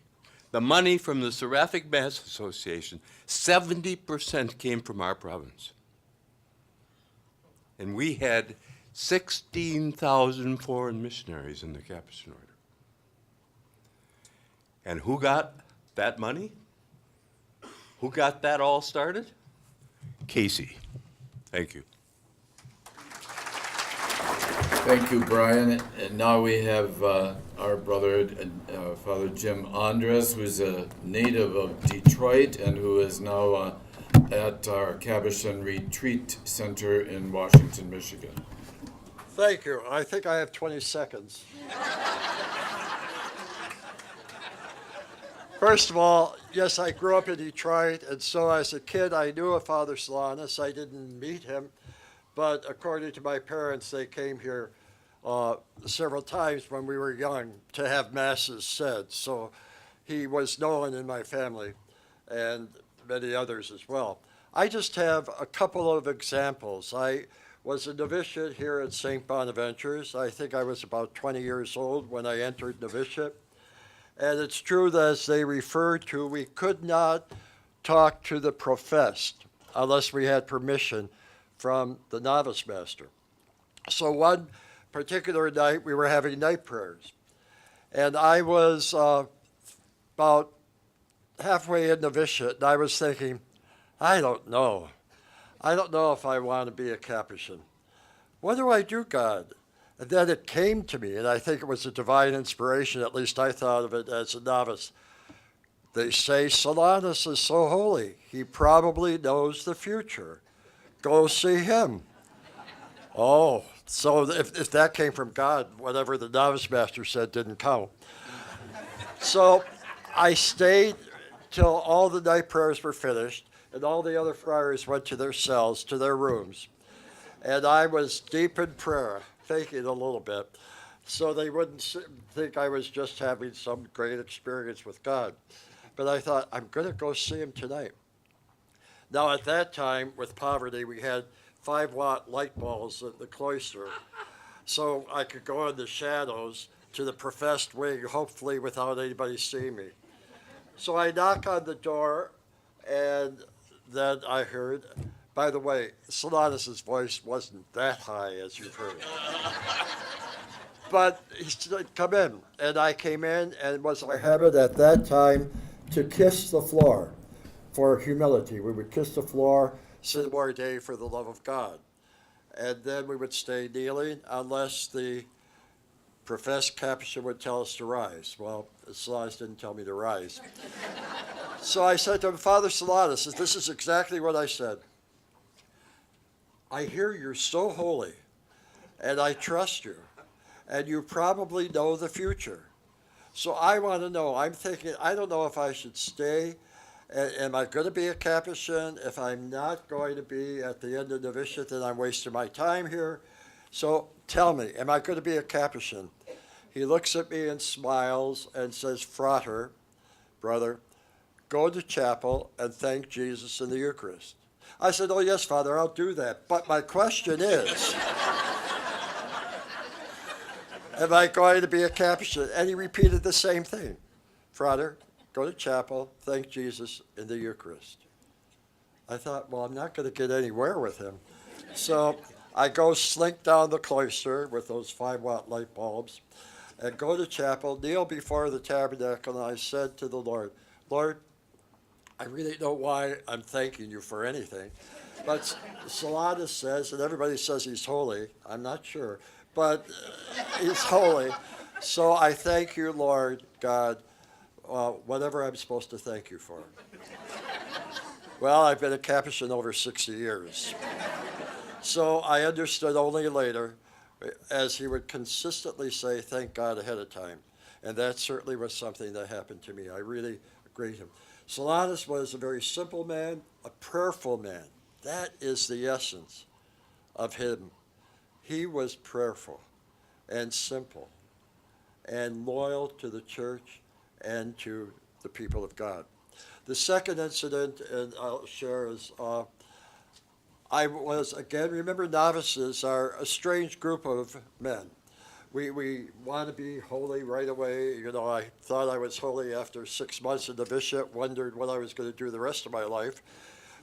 G: the money from the Seraphic Mass Association, 70% came from our province. And we had 16,000 foreign missionaries in the Capuchin order. And who got that money? Who got that all started? Casey. Thank you.
A: Thank you, Brian. And now we have our brother, Father Jim Andres, who's a native of Detroit and who is now at our Capuchin Retreat Center in Washington, Michigan.
H: Thank you. I think I have 20 seconds. First of all, yes, I grew up in Detroit, and so as a kid I knew of Father Solanus. I didn't meet him, but according to my parents, they came here several times when we were young to have masses said. So he was known in my family and many others as well. I just have a couple of examples. I was a novitiate here at St. Bonaventure's. I think I was about 20 years old when I entered novitiate. And it's true that, as they referred to, we could not talk to the professed unless we had permission from the novice master. So one particular night, we were having night prayers. And I was about halfway in novitiate, and I was thinking, I don't know if I want to be a Capuchin. What do I do, God? And then it came to me, and I think it was a divine inspiration, at least I thought of it as a novice. They say Solanus is so holy, he probably knows the future. Go see him. Oh, so if that came from God, whatever the novice master said didn't count. So I stayed till all the night prayers were finished, and all the other friars went to their cells, to their rooms. And I was deep in prayer, faking a little bit, so they wouldn't think I was just having some great experience with God. But I thought, I'm going to go see him tonight. Now, at that time, with poverty, we had 5-watt light bulbs at the cloister, so I could go in the shadows to the professed wing, hopefully without anybody seeing me. So I knock on the door, and then I heard, by the way, Solanus' voice wasn't that high, as you've heard. But he said, come in. And I came in, and it was my habit at that time to kiss the floor for humility. We would kiss the floor, sit more day for the love of God. And then we would stay kneeling unless the professed Capuchin would tell us to rise. Well, Solanus didn't tell me to rise. So I said to him, Father Solanus, this is exactly what I said. I hear you're so holy, and I trust you, and you probably know the future. So I want to know, I'm thinking, I don't know if I should stay. Am I going to be a Capuchin? If I'm not going to be at the end of novitiate, then I'm wasting my time here. So tell me, am I going to be a Capuchin? He looks at me and smiles and says, Frater, brother, go to chapel and thank Jesus in the Eucharist. I said, oh, yes, Father, I'll do that. But my question is, am I going to be a Capuchin? And he repeated the same thing. Frater, go to chapel, thank Jesus in the Eucharist. I thought, well, I'm not going to get anywhere with him. So I go slink down the cloister with those 5-watt light bulbs and go to chapel, kneel before the tabernacle, and I said to the Lord, Lord, I really don't know why I'm thanking you for anything, but Solanus says, and everybody says he's holy, I'm not sure, but he's holy. So I thank you, Lord God, whatever I'm supposed to thank you for. Well, I've been a Capuchin over 60 years. So I understood only later, as he would consistently say, thank God ahead of time. And that certainly was something that happened to me. I really agreed him. Solanus was a very simple man, a prayerful man. That is the essence of him. He was prayerful and simple and loyal to the church and to the people of God. The second incident, and I'll share, is I was, again, remember novices are a strange group of men. We want to be holy right away. You know, I thought I was holy after 6 months in the bishop, wondered what I was going to do the rest of my life.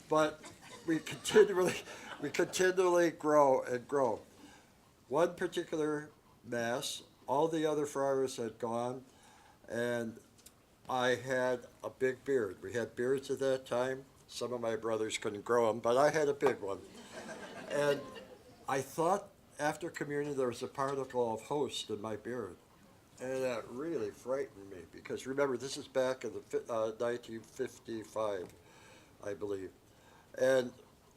H: But we continually grow and grow. One particular mass, all the other friars had gone, and I had a big beard. We had beards at that time. Some of my brothers couldn't grow them, but I had a big one. And I thought after communion there was a particle of host in my beard. And that really frightened me because remember, this is back in the 1955, I believe. And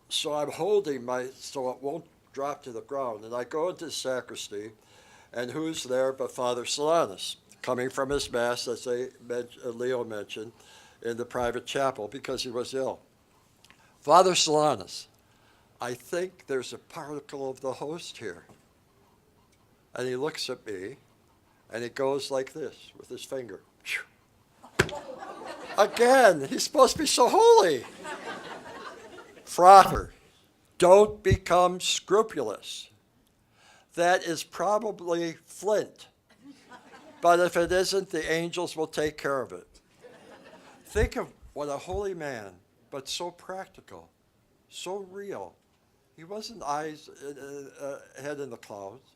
H: so I'm holding so it won't drop to the ground. And I go into the sacristy, and who's there but Father Solanus, coming from his mass, as Leo mentioned, in the private chapel because he was ill. Father Solanus, I think there's a particle of the host here. And he looks at me, and he goes like this with his finger. Again, he's supposed to be so holy. Frater, don't become scrupulous. That is probably flint. But if it isn't, the angels will take care of it. Think of what a holy man, but so practical, so real. He wasn't head in the clouds.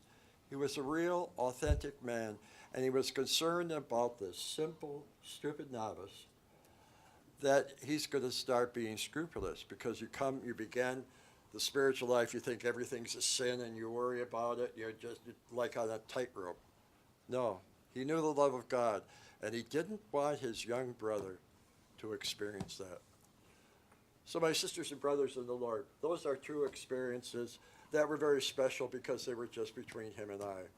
H: He was a real, authentic man, and he was concerned about this simple, stupid novice that he's going to start being scrupulous because you begin the spiritual life, you think everything's a sin and you worry about it, you're just like on a tightrope. No, he knew the love of God, and he didn't want his young brother to experience that. So my sisters and brothers in the Lord, those are two experiences that were very special because they were just between him and I.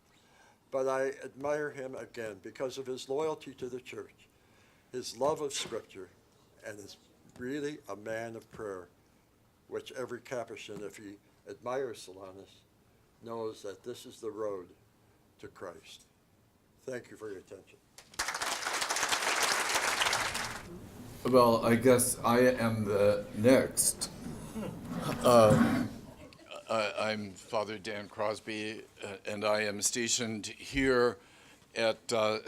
H: But I admire him again because of his loyalty to the church, his love of Scripture, and is really a man of prayer, which every Capuchin, if he admires Solanus, knows that this is the road to Christ. Thank you for your attention.
A: Well, I guess I am the next. I'm Father Dan Crosby, and I am stationed here at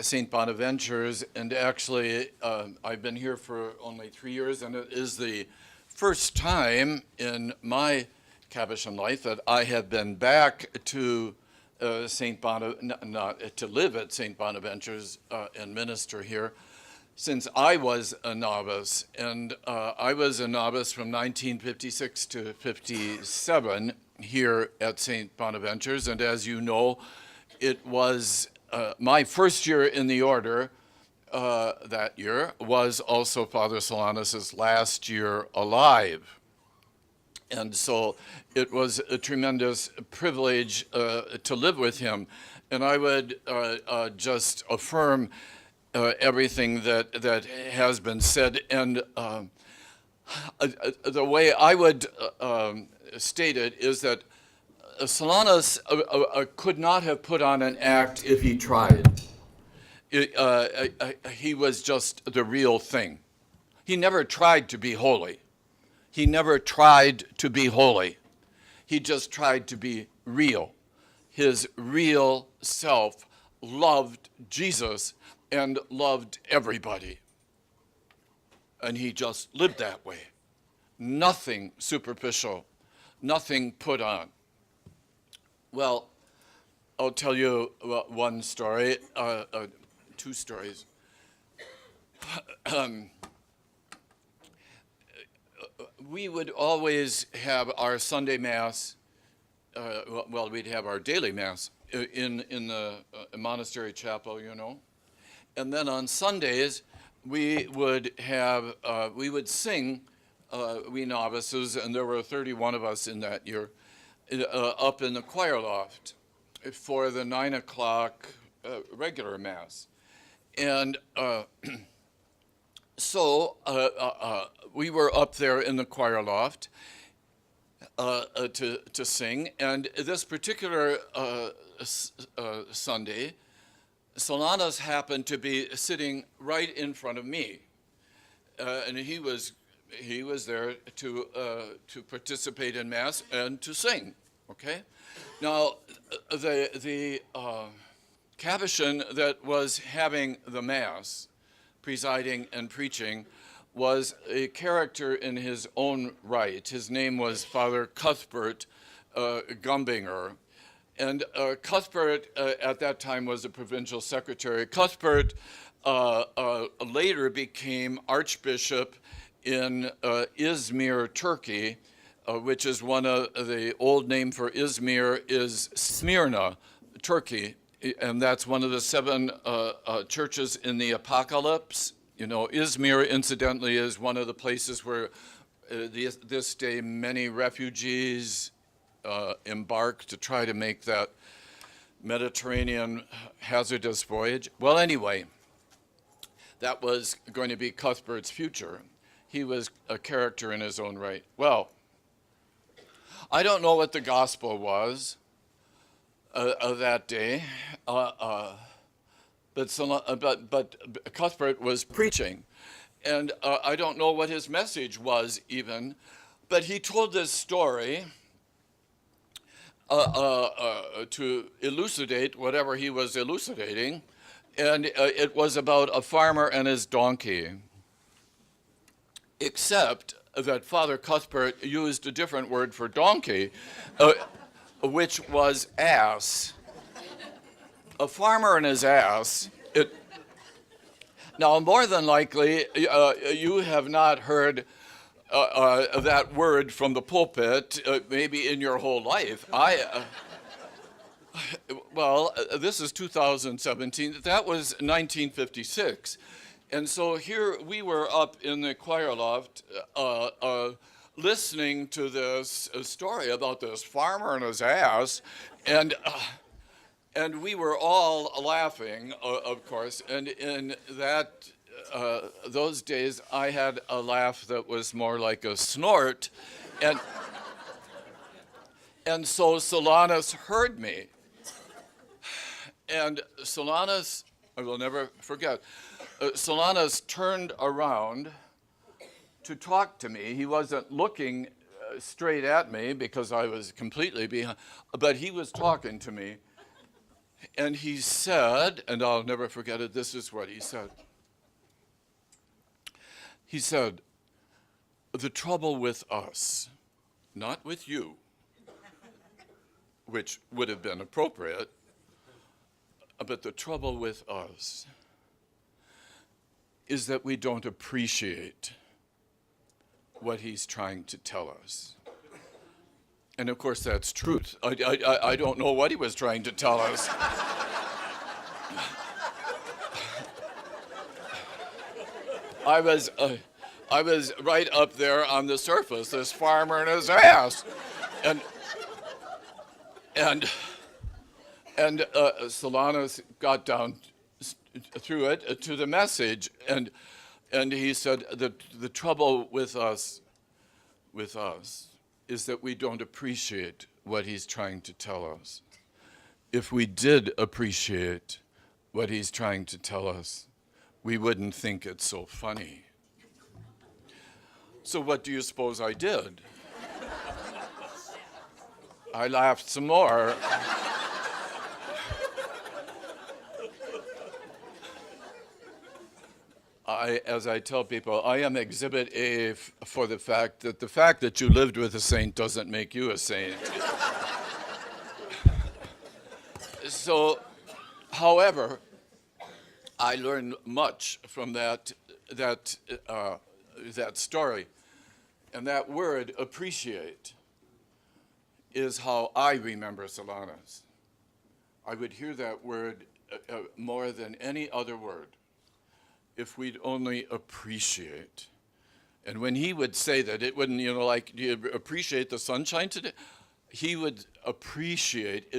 A: St. Bonaventure's, and actually I've been here for only 3 years, and it is the first time in my Capuchin life that I have been back to to live at St. Bonaventure's and minister here since I was a novice. And I was a novice from 1956 to 57 here at St. Bonaventure's, and as you know, it was my first year in the order. That year was also Father Solanus's last year alive. And so it was a tremendous privilege to live with him. And I would just affirm everything that has been said. And the way I would state it is that Solanus could not have put on an act if he tried. He was just the real thing. He never tried to be holy. He never tried to be holy. He just tried to be real. His real self loved Jesus and loved everybody. And he just lived that way. nothing superficial, nothing put on. Well, I'll tell you one story, two stories. We would always have our Sunday Mass, well, we'd have our daily Mass in the monastery chapel, you know. And then on Sundays, we would sing, we novices, and there were 31 of us in that year, up in the choir loft for the 9 o'clock regular Mass. And so we were up there in the choir loft to sing, and this particular Sunday, Solanus happened to be sitting right in front of me, and he was there to participate in Mass and to sing. Okay, now the Capuchin that was having the Mass, presiding and preaching, was a character in his own right. His name was Father Cuthbert Gumbinger. And Cuthbert at that time was the provincial secretary. Cuthbert later became archbishop in Izmir, Turkey, which is one of the old name for Izmir is Smyrna, Turkey. And that's one of the 7 churches in the Apocalypse. You know, Izmir, incidentally, is one of the places where this day many refugees embark to try to make that Mediterranean hazardous voyage. Well, anyway, that was going to be Cuthbert's future. He was a character in his own right. Well, I don't know what the gospel was of that day, but Cuthbert was preaching, and I don't know what his message was even, but he told this story to elucidate whatever he was elucidating, and it was about a farmer and his donkey, except that Father Cuthbert used a different word for donkey, which was ass. A farmer and his ass. Now, more than likely, you have not heard that word from the pulpit, maybe in your whole life. Well, this is 2017. That was 1956. And so here we were up in the choir loft listening to this story about this farmer and his ass, and we were all laughing, of course. And in those days, I had a laugh that was more like a snort, and so Solanus heard me, and Solanus, I will never forget. Solanus turned around to talk to me. He wasn't looking straight at me because I was completely behind, but he was talking to me. And he said, and I'll never forget it, this is what he said. He said, the trouble with us, not with you, which would have been appropriate, but the trouble with us is that we don't appreciate what he's trying to tell us. And of course, that's truth. I don't know what he was trying to tell us. I was right up there on the surface, this farmer and his ass, and Solanus got down through it to the message, and he said that the trouble with us is that we don't appreciate what he's trying to tell us. If we did appreciate what he's trying to tell us, we wouldn't think it's so funny. So what do you suppose I did? I laughed some more. as I tell people, I am Exhibit A for the fact that you lived with a saint doesn't make you a saint. So, however, I learned much from that story, and that word "appreciate" is how I remember Solanus. I would hear that word more than any other word. If we'd only appreciate. And when he would say that, it wouldn't, like, do you appreciate the sunshine today? He would appreciate,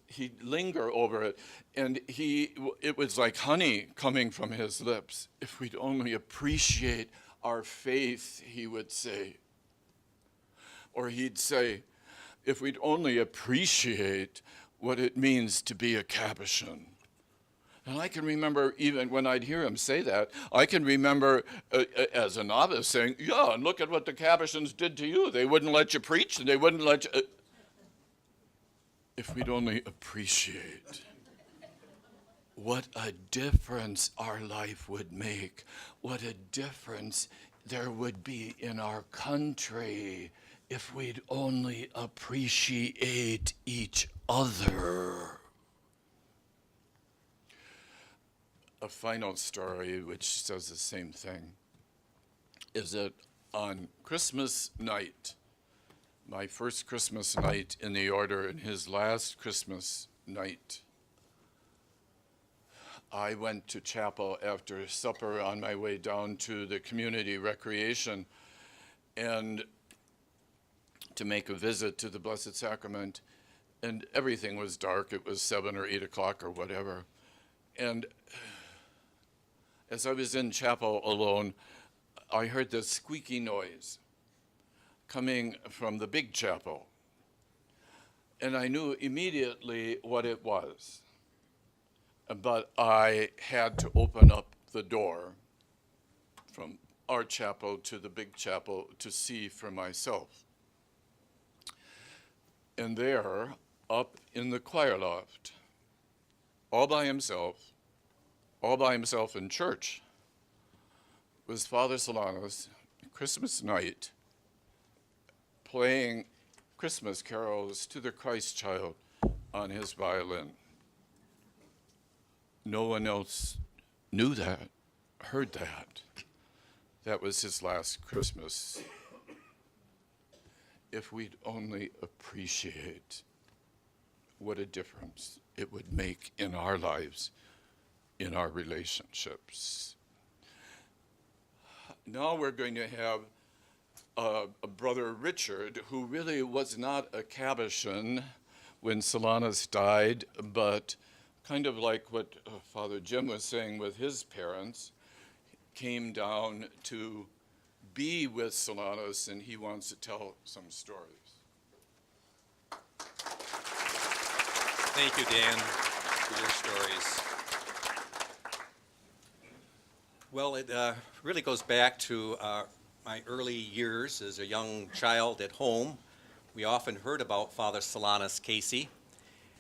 A: he'd linger over it, and it was like honey coming from his lips. If we'd only appreciate our faith, he would say. Or he'd say, if we'd only appreciate what it means to be a Capuchin. And I can remember, even when I'd hear him say that, I can remember as a novice saying, yeah, and look at what the Capuchins did to you. They wouldn't let you preach, and they wouldn't let you... If we'd only appreciate what a difference our life would make, what a difference there would be in our country if we'd only appreciate each other. A final story which says the same thing is that on Christmas night, my first Christmas night in the order and his last Christmas night, I went to chapel after supper on my way down to the community recreation and to make a visit to the Blessed Sacrament, and everything was dark. It was 7 or 8 o'clock or whatever. And as I was in chapel alone, I heard this squeaky noise coming from the big chapel. And I knew immediately what it was. But I had to open up the door from our chapel to the big chapel to see for myself. And there, up in the choir loft, all by himself in church, was Father Solanus, Christmas night, playing Christmas carols to the Christ child on his violin. No one else knew that, heard that. That was his last Christmas. If we'd only appreciate what a difference it would make in our lives, in our relationships. Now we're going to have a brother Richard, who really was not a Capuchin when Solanus died, but kind of like what Father Jim was saying with his parents, came down to be with Solanus, and he wants to tell some stories.
I: Thank you, Dan, for your stories. Well, it really goes back to my early years as a young child at home. We often heard about Father Solanus Casey,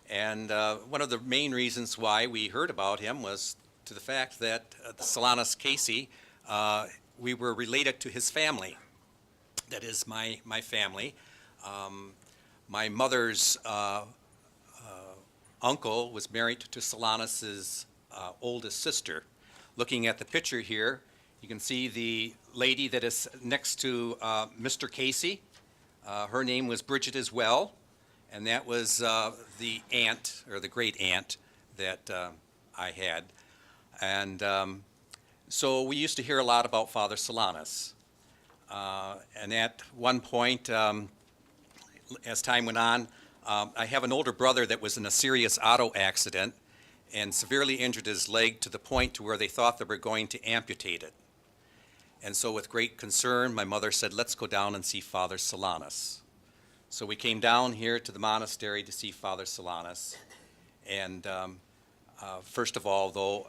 I: and one of the main reasons why we heard about him was to the fact that Solanus Casey, we were related to his family. That is my family. My mother's uncle was married to Solanus's oldest sister. Looking at the picture here, you can see the lady that is next to Mr. Casey. Her name was Bridget as well, and that was the aunt, or the great aunt, that I had. And so we used to hear a lot about Father Solanus. And at one point, as time went on, I have an older brother that was in a serious auto accident and severely injured his leg to the point to where they thought they were going to amputate it. And so with great concern, my mother said, let's go down and see Father Solanus. So we came down here to the monastery to see Father Solanus. And first of all, though,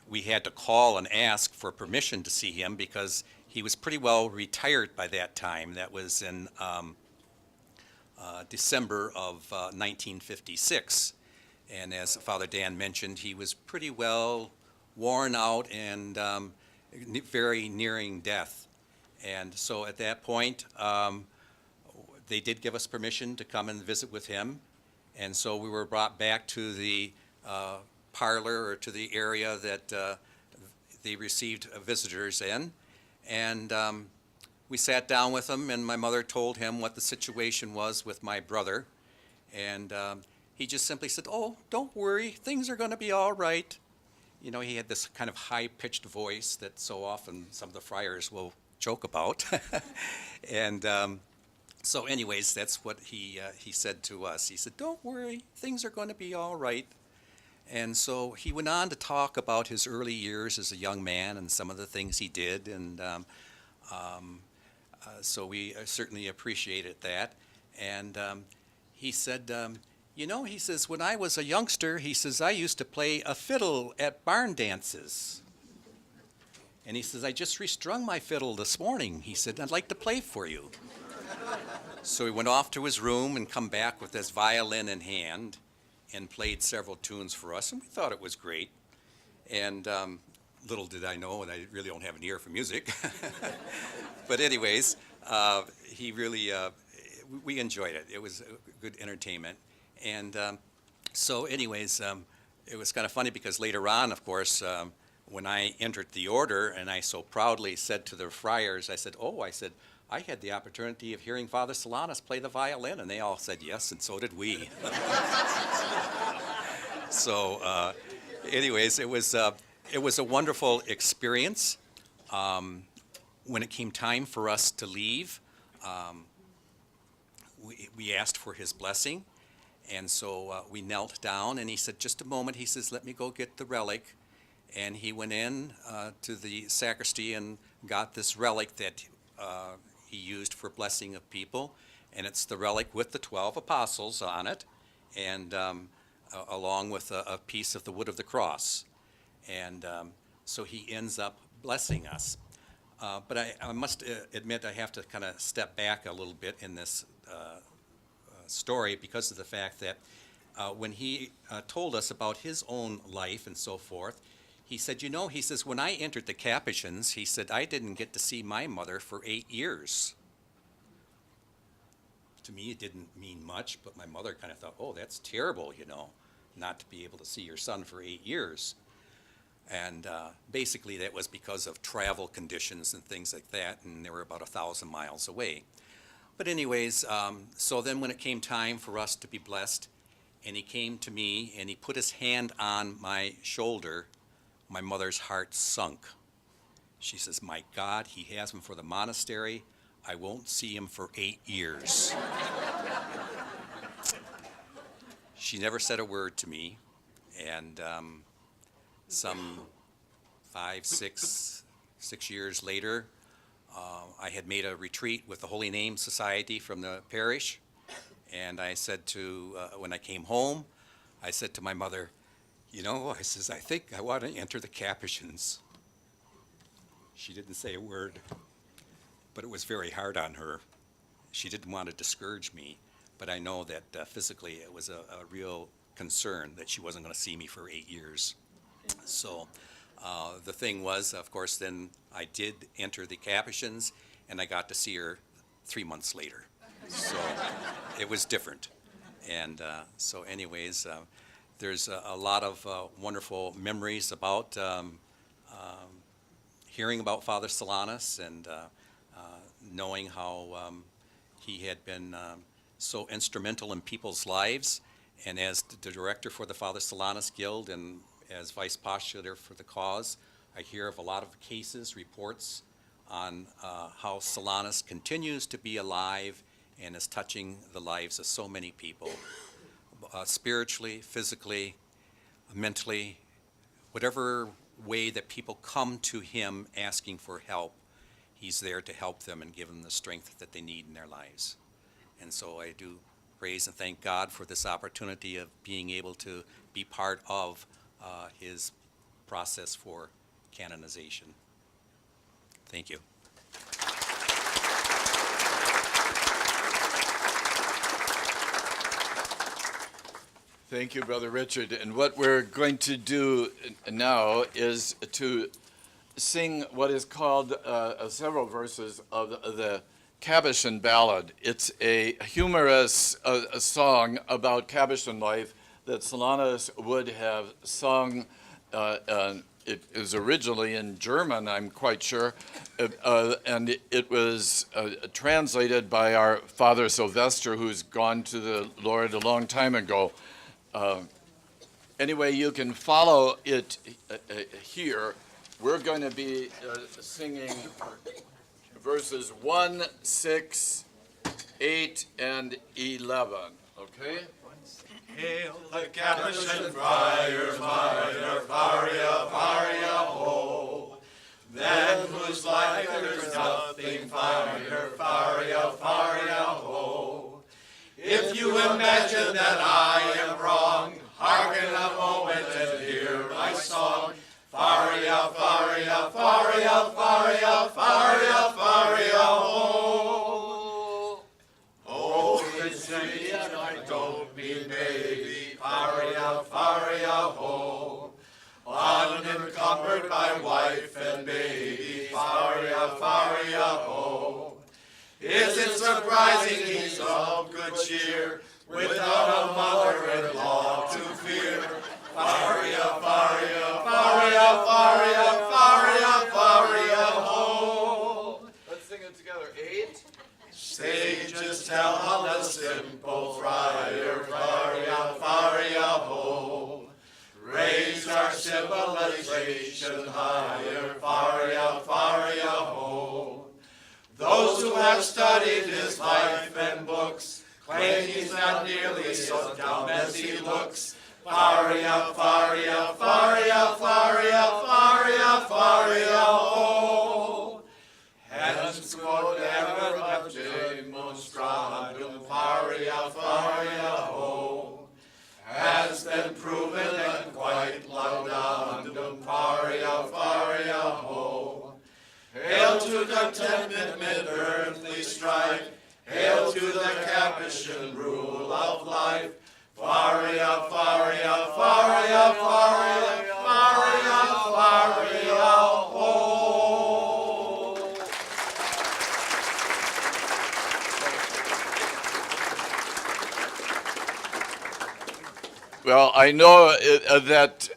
I: we had to call and ask for permission to see him because he was pretty well retired by that time. That was in December of 1956. And as Father Dan mentioned, he was pretty well worn out and very nearing death. And so at that point, they did give us permission to come and visit with him. And so we were brought back to the parlor or to the area that they received visitors in. And we sat down with him, and my mother told him what the situation was with my brother. And he just simply said, "Oh, don't worry, things are going to be all right." You know, he had this kind of high-pitched voice that so often some of the friars will joke about. And so anyways, that's what he said to us. He said, "Don't worry, things are going to be all right." And so he went on to talk about his early years as a young man and some of the things he did. And so we certainly appreciated that. And he said, "You know," he says, "when I was a youngster," he says, "I used to play a fiddle at barn dances." And he says, "I just restrung my fiddle this morning." He said, "I'd like to play for you." So he went off to his room and come back with his violin in hand and played several tunes for us, and we thought it was great. And little did I know, and I really don't have an ear for music. But anyways, he really, we enjoyed it. It was a good entertainment. And so anyways, it was kind of funny because later on, of course, when I entered the order and I so proudly said to the friars, I said, "Oh," I said, "I had the opportunity of hearing Father Solanus play the violin," and they all said yes, and so did we. So anyways, it was a wonderful experience. When it came time for us to leave, we asked for his blessing. And so we knelt down, and he said, "Just a moment." He says, "Let me go get the relic." And he went in to the sacristy and got this relic that he used for blessing of people. And it's the relic with the 12 apostles on it, and along with a piece of the wood of the cross. And so he ends up blessing us. But I must admit I have to kind of step back a little bit in this story because of the fact that when he told us about his own life and so forth, he said, "You know," he says, "when I entered the Capuchins," he said, "I didn't get to see my mother for 8 years." To me, it didn't mean much, but my mother kind of thought, "Oh, that's terrible, you know, not to be able to see your son for 8 years." And basically that was because of travel conditions and things like that, and they were about 1,000 miles away. But anyways, so then when it came time for us to be blessed, and he came to me and he put his hand on my shoulder, my mother's heart sunk. She says, "My God, he has him for the monastery. I won't see him for 8 years." She never said a word to me, and some 6 years later, I had made a retreat with the Holy Name Society from the parish, and I said when I came home, I said to my mother, "You know," I says, "I think I want to enter the Capuchins." She didn't say a word, but it was very hard on her. She didn't want to discourage me, but I know that physically it was a real concern that she wasn't going to see me for 8 years. So the thing was, of course, then I did enter the Capuchins, and I got to see her 3 months later. So it was different. And so anyways, there's a lot of wonderful memories about hearing about Father Solanus and knowing how he had been so instrumental in people's lives. And as the director for the Father Solanus Guild and as vice postulator for the cause, I hear of a lot of cases, reports on how Solanus continues to be alive and is touching the lives of so many people, spiritually, physically, mentally, whatever way that people come to him asking for help, he's there to help them and give them the strength that they need in their lives. And so I do praise and thank God for this opportunity of being able to be part of his process for canonization. Thank you.
A: Thank you, Brother Richard. And what we're going to do now is to sing what is called several verses of the Capuchin ballad. It's a humorous song about Capuchin life that Solanus would have sung. It is originally in German, I'm quite sure, and it was translated by our Father Sylvester, who's gone to the Lord a long time ago. Anyway, you can follow it here. We're going to be singing verses 1, 6, 8, and 11, okay?
B: Hail the Capuchin friars, minor, faria, faria, ho. Than whose like there's nothing finer, faria, faria, ho. If you imagine that I am wrong, hearken a moment and hear my song. Faria, faria, faria, faria, faria, faria, ho. Oh, it's me and I don't mean baby. Faria, faria, ho. Unencumbered by wife and baby. Faria, faria, ho. Is it surprising he's of good cheer, without a mother-in-law to fear? Faria, faria, faria, faria, faria, faria, ho.
A: Let's sing it together. 8.
B: Sages tell on the simple friar, faria, faria, ho. Raise our civilization higher, faria, faria, ho. Those who have studied his life and books claim he's not nearly so dumb as he looks. Faria, faria, faria, faria, faria, faria, ho. Hence quod erat demonstrandum, faria, faria, ho. Has been proven and quite laudandum, faria, faria, ho. Hail to contentment mid earthly strife, hail to the Capuchin rule of life. Faria, faria, faria, faria, faria, faria, ho.
A: Well, I know that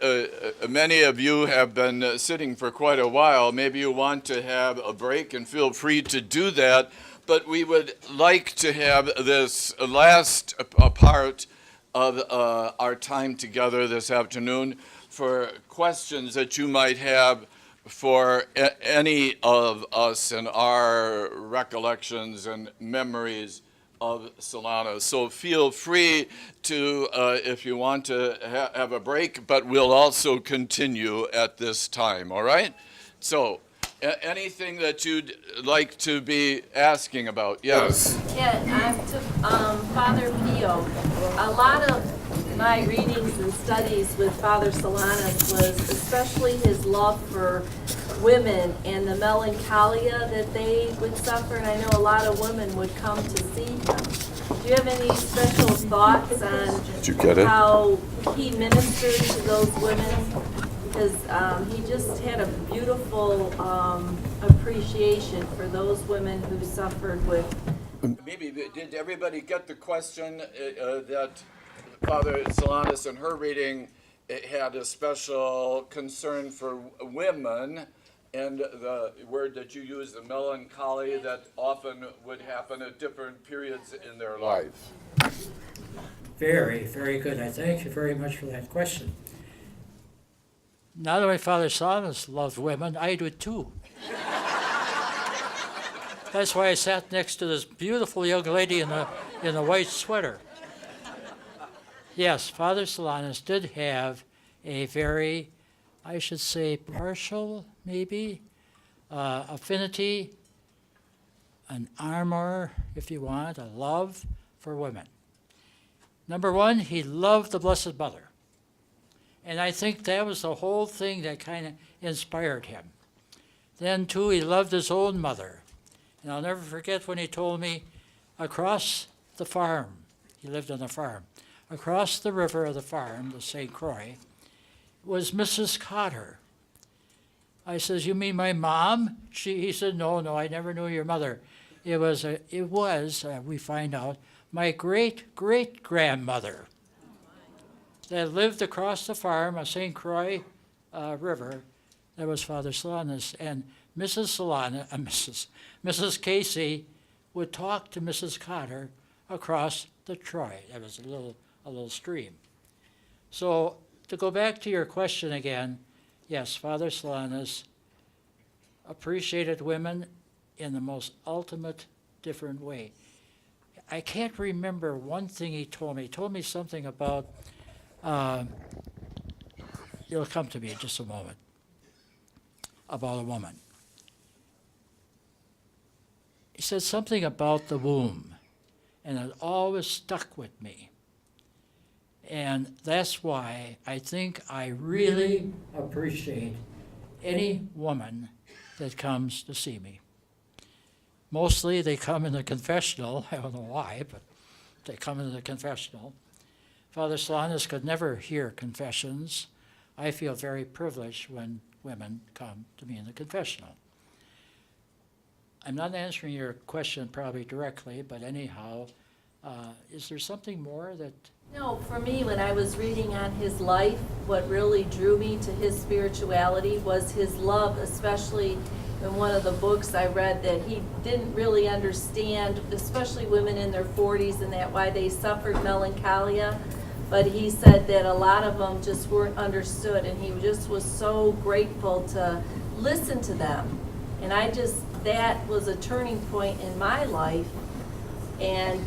A: many of you have been sitting for quite a while. Maybe you want to have a break, and feel free to do that. But we would like to have this last part of our time together this afternoon for questions that you might have for any of us and our recollections and memories of Solanus. So feel free to, if you want to have a break, but we'll also continue at this time, all right? So, anything that you'd like to be asking about? Yes.
J: Yeah, I'm to Father Pio. A lot of my readings and studies with Father Solanus was especially his love for women and the melancholia that they would suffer, and I know a lot of women would come to see him. Do you have any special thoughts on how he ministered to those women? Because he just had a beautiful appreciation for those women who suffered with.
A: Maybe, did everybody get the question that Father Solanus in her reading had a special concern for women, and the word that you used, the melancholy, that often would happen at different periods in their life?
E: Very, very good. I thank you very much for that question. Not only Father Solanus loved women, I do too. That's why I sat next to this beautiful young lady in a white sweater. Yes, Father Solanus did have a very, I should say, partial, maybe, affinity, an armor, if you want, a love for women. Number one, he loved the Blessed Mother. And I think that was the whole thing that kind of inspired him. Then, too, he loved his own mother. And I'll never forget when he told me across the farm, he lived on a farm, across the river of the farm, the St. Croix, was Mrs. Cotter. I says, you mean my mom? He said, no, I never knew your mother. It was, we find out, my great-great-grandmother that lived across the farm on St. Croix River. That was Father Solanus. And Mrs. Casey would talk to Mrs. Cotter across the Troy. That was a little stream. So to go back to your question again, yes, Father Solanus appreciated women in the most ultimate different way. I can't remember one thing he told me. He told me something about, it'll come to me in just a moment, about a woman. He said something about the womb, and it always stuck with me. And that's why I think I really appreciate any woman that comes to see me. Mostly they come in the confessional. I don't know why, but they come in the confessional. Father Solanus could never hear confessions. I feel very privileged when women come to me in the confessional. I'm not answering your question probably directly, but anyhow, is there something more that...
J: No, for me, when I was reading on his life, what really drew me to his spirituality was his love, especially in one of the books I read that he didn't really understand, especially women in their 40s and that why they suffered melancholia. But he said that a lot of them just weren't understood, and he just was so grateful to listen to them. And that was a turning point in my life. And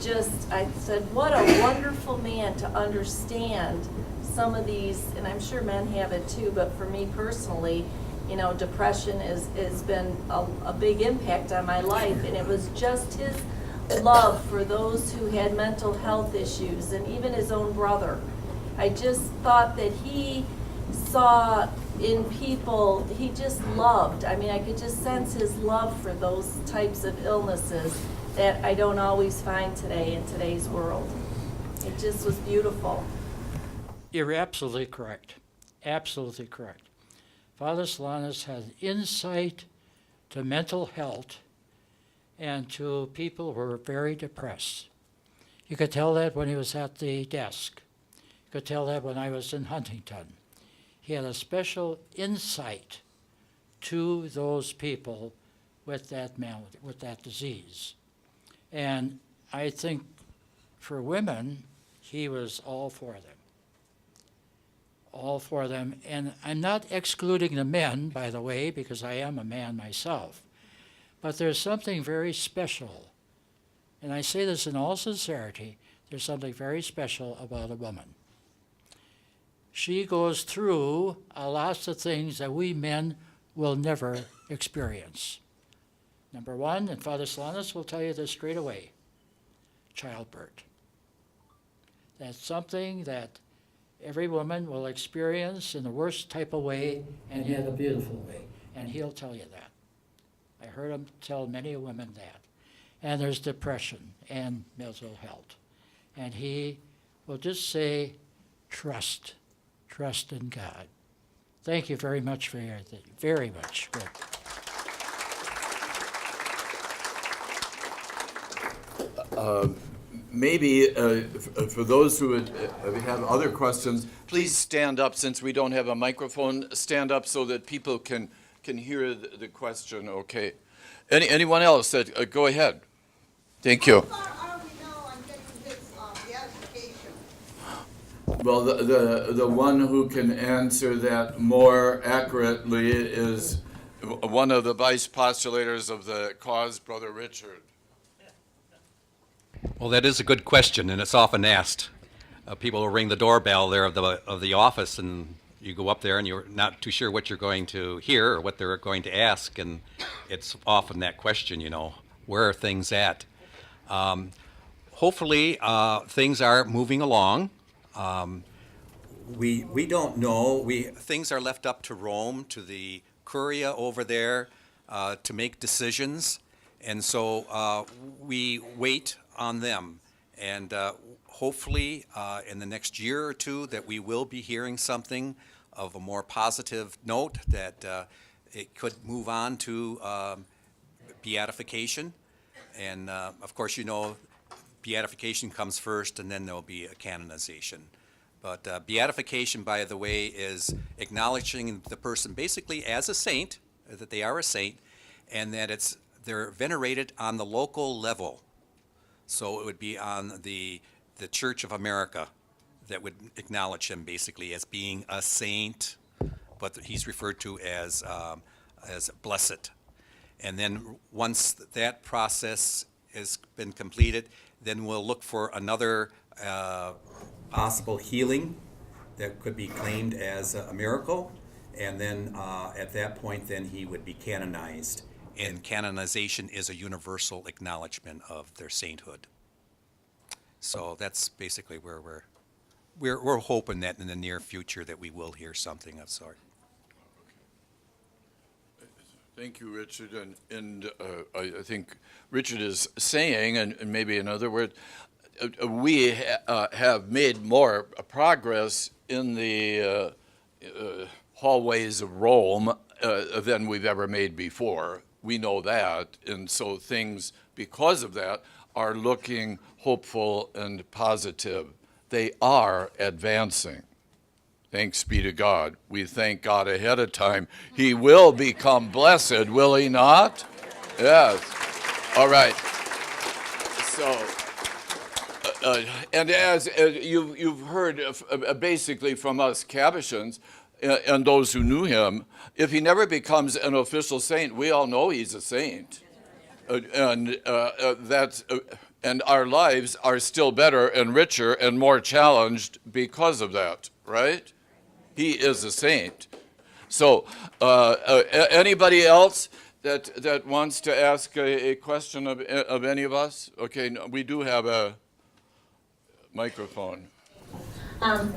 J: I said, what a wonderful man to understand some of these, and I'm sure men have it too, but for me personally, depression has been a big impact on my life, and it was just his love for those who had mental health issues, and even his own brother. I just thought that he saw in people, he just loved. I mean, I could just sense his love for those types of illnesses that I don't always find today in today's world. It just was beautiful.
E: You're absolutely correct. Absolutely correct. Father Solanus had insight to mental health and to people who were very depressed. You could tell that when he was at the desk. You could tell that when I was in Huntington. He had a special insight to those people with that malady, with that disease. And I think for women, he was all for them. All for them. And I'm not excluding the men, by the way, because I am a man myself. But there's something very special, and I say this in all sincerity, there's something very special about a woman. She goes through lots of things that we men will never experience. Number one, and Father Solanus will tell you this straight away, childbirth. That's something that every woman will experience in the worst type of way and yet a beautiful way, and he'll tell you that. I heard him tell many women that. And there's depression and mental health. And he will just say, trust in God. Thank you very much for your, very much. Good.
A: Maybe for those who would have other questions, please stand up since we don't have a microphone. Stand up so that people can hear the question. Okay. Anyone else? Go ahead. Thank you.
K: How far are we now on getting his beatification?
A: Well, the one who can answer that more accurately is one of the vice postulators of the cause, Brother Richard.
I: Well, that is a good question, and it's often asked. People will ring the doorbell there of the office, and you go up there, and you're not too sure what you're going to hear or what they're going to ask, and it's often that question, where are things at? Hopefully, things are moving along. We don't know. Things are left up to Rome, to the Curia over there, to make decisions, and so we wait on them, and hopefully in the next year or two that we will be hearing something of a more positive note, that It could move on to beatification. And of course, you know, beatification comes first, and then there'll be a canonization. But beatification, by the way, is acknowledging the person basically as a saint, that they are a saint, and that they're venerated on the local level. So it would be on the Church of America that would acknowledge him basically as being a saint, but he's referred to as blessed. And then once that process has been completed, then we'll look for another possible healing that could be claimed as a miracle. And then at that point, then he would be canonized. And canonization is a universal acknowledgement of their sainthood. So that's basically where we're hoping that in the near future that we will hear something of sort.
A: Thank you, Richard. And I think Richard is saying, and maybe in other words, we have made more progress in the hallways of Rome than we've ever made before. We know that. And so things, because of that, are looking hopeful and positive. They are advancing. Thanks be to God. We thank God ahead of time. He will become blessed, will he not? Yes. All right. So, and as you've heard basically from us Capuchins and those who knew him, if he never becomes an official saint, we all know he's a saint. And our lives are still better and richer and more challenged because of that, right? He is a saint. So, anybody else that wants to ask a question of any of us? Okay, we do have a microphone.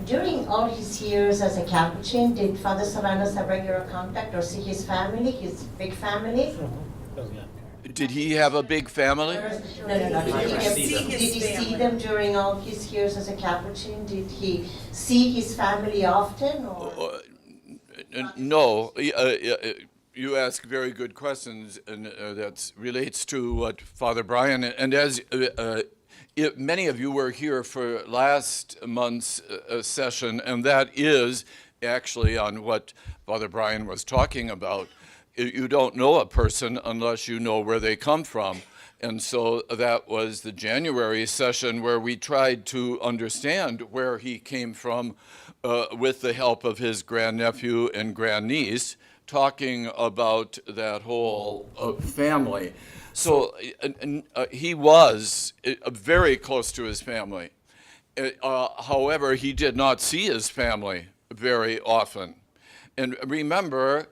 L: During all his years as a Capuchin, did Father Solanus have regular contact or see his family, his big family?
A: Did he have a big family?
L: No. Did he see them during all his years as a Capuchin? Did he see his family often? Or?
A: No. You ask very good questions, and that relates to what Father Brian, and as many of you were here for last month's session, and that is actually on what Father Brian was talking about. You don't know a person unless you know where they come from. And so that was the January session where we tried to understand where he came from with the help of his grandnephew and grandniece, talking about that whole family. So he was very close to his family. However, he did not see his family very often. And remember,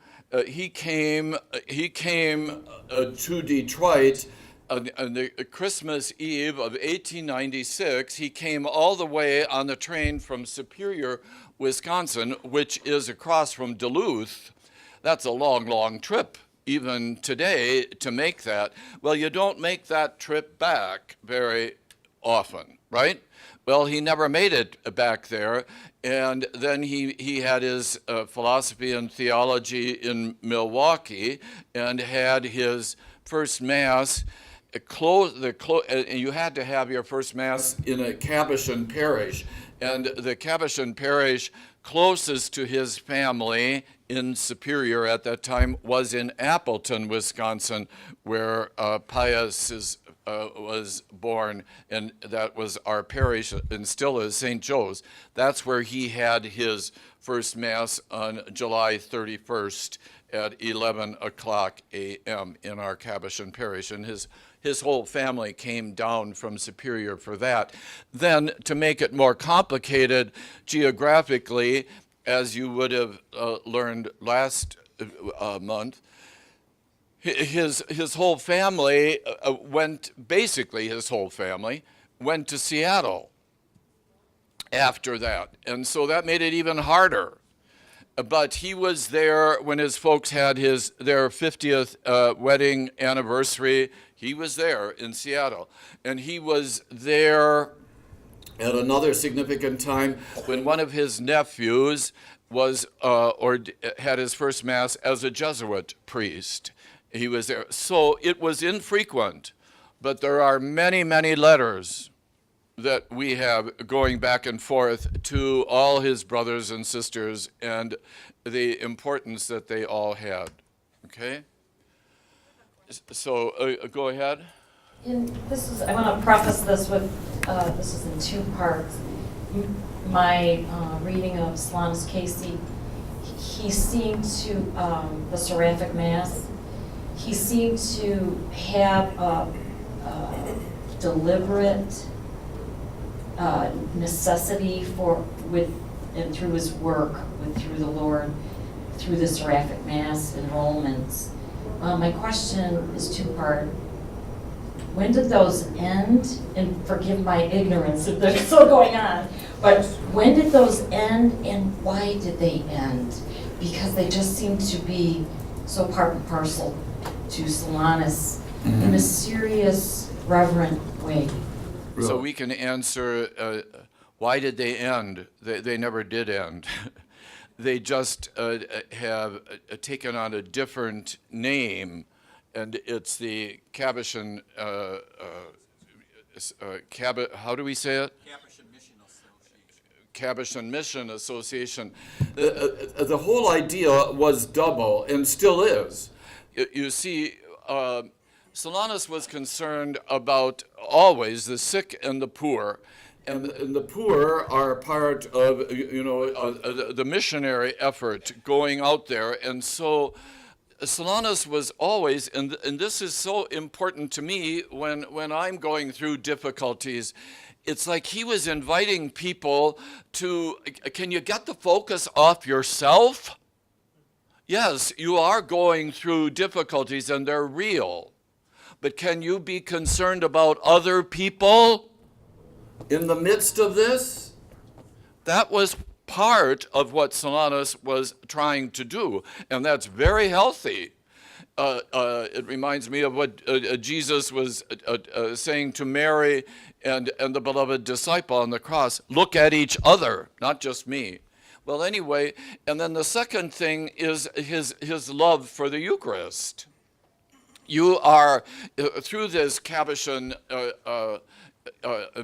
A: he came to Detroit on the Christmas Eve of 1896. He came all the way on the train from Superior, Wisconsin, which is across from Duluth. That's a long, long trip, even today, to make that. Well, you don't make that trip back very often, right? Well, he never made it back there, and then he had his philosophy and theology in Milwaukee and had his first Mass and you had to have your first Mass in a Capuchin parish, and the Capuchin parish closest to his family in Superior at that time was in Appleton, Wisconsin, where Pius was born, and that was our parish, and still is St. Joe's. That's where he had his first Mass on July 31st at 11 o'clock a.m. in our Capuchin parish, and his whole family came down from Superior for that. Then, to make it more complicated geographically, as you would have learned last month, his whole family went to Seattle after that. And so that made it even harder. But he was there when his folks had their 50th wedding anniversary. He was there in Seattle. And he was there at another significant time when one of his nephews was had his first Mass as a Jesuit priest. He was there. So it was infrequent, but there are many, many letters that we have going back and forth to all his brothers and sisters and the importance that they all had. Okay? So go ahead.
M: I want to preface this with, this is in two parts. My reading of Solanus Casey, he seemed to, the Seraphic Mass, he seemed to have a deliberate necessity and through his work, through the Lord, through the Seraphic Mass enrollments. My question is two-part. When did those end? And forgive my ignorance if they're still going on, but when did those end and why did they end? Because they just seem to be so part and parcel to Solanus in a serious, reverent way.
A: So we can answer, why did they end? They never did end. They just have taken on a different name, and it's the Capuchin, how do we say it? Capuchin Mission Association. The whole idea was double, and still is. You see, Solanus was concerned about always the sick and the poor, and the poor are part of the missionary effort going out there, and so Solanus was always, and this is so important to me when I'm going through difficulties. It's like he was inviting people to, can you get the focus off yourself? Yes, you are going through difficulties and they're real. But can you be concerned about other people in the midst of this? That was part of what Solanus was trying to do, and that's very healthy. It reminds me of what Jesus was saying to Mary and the beloved disciple on the cross. Look at each other, not just me. Well, anyway, and then the second thing is his love for the Eucharist. You are, through this Capuchin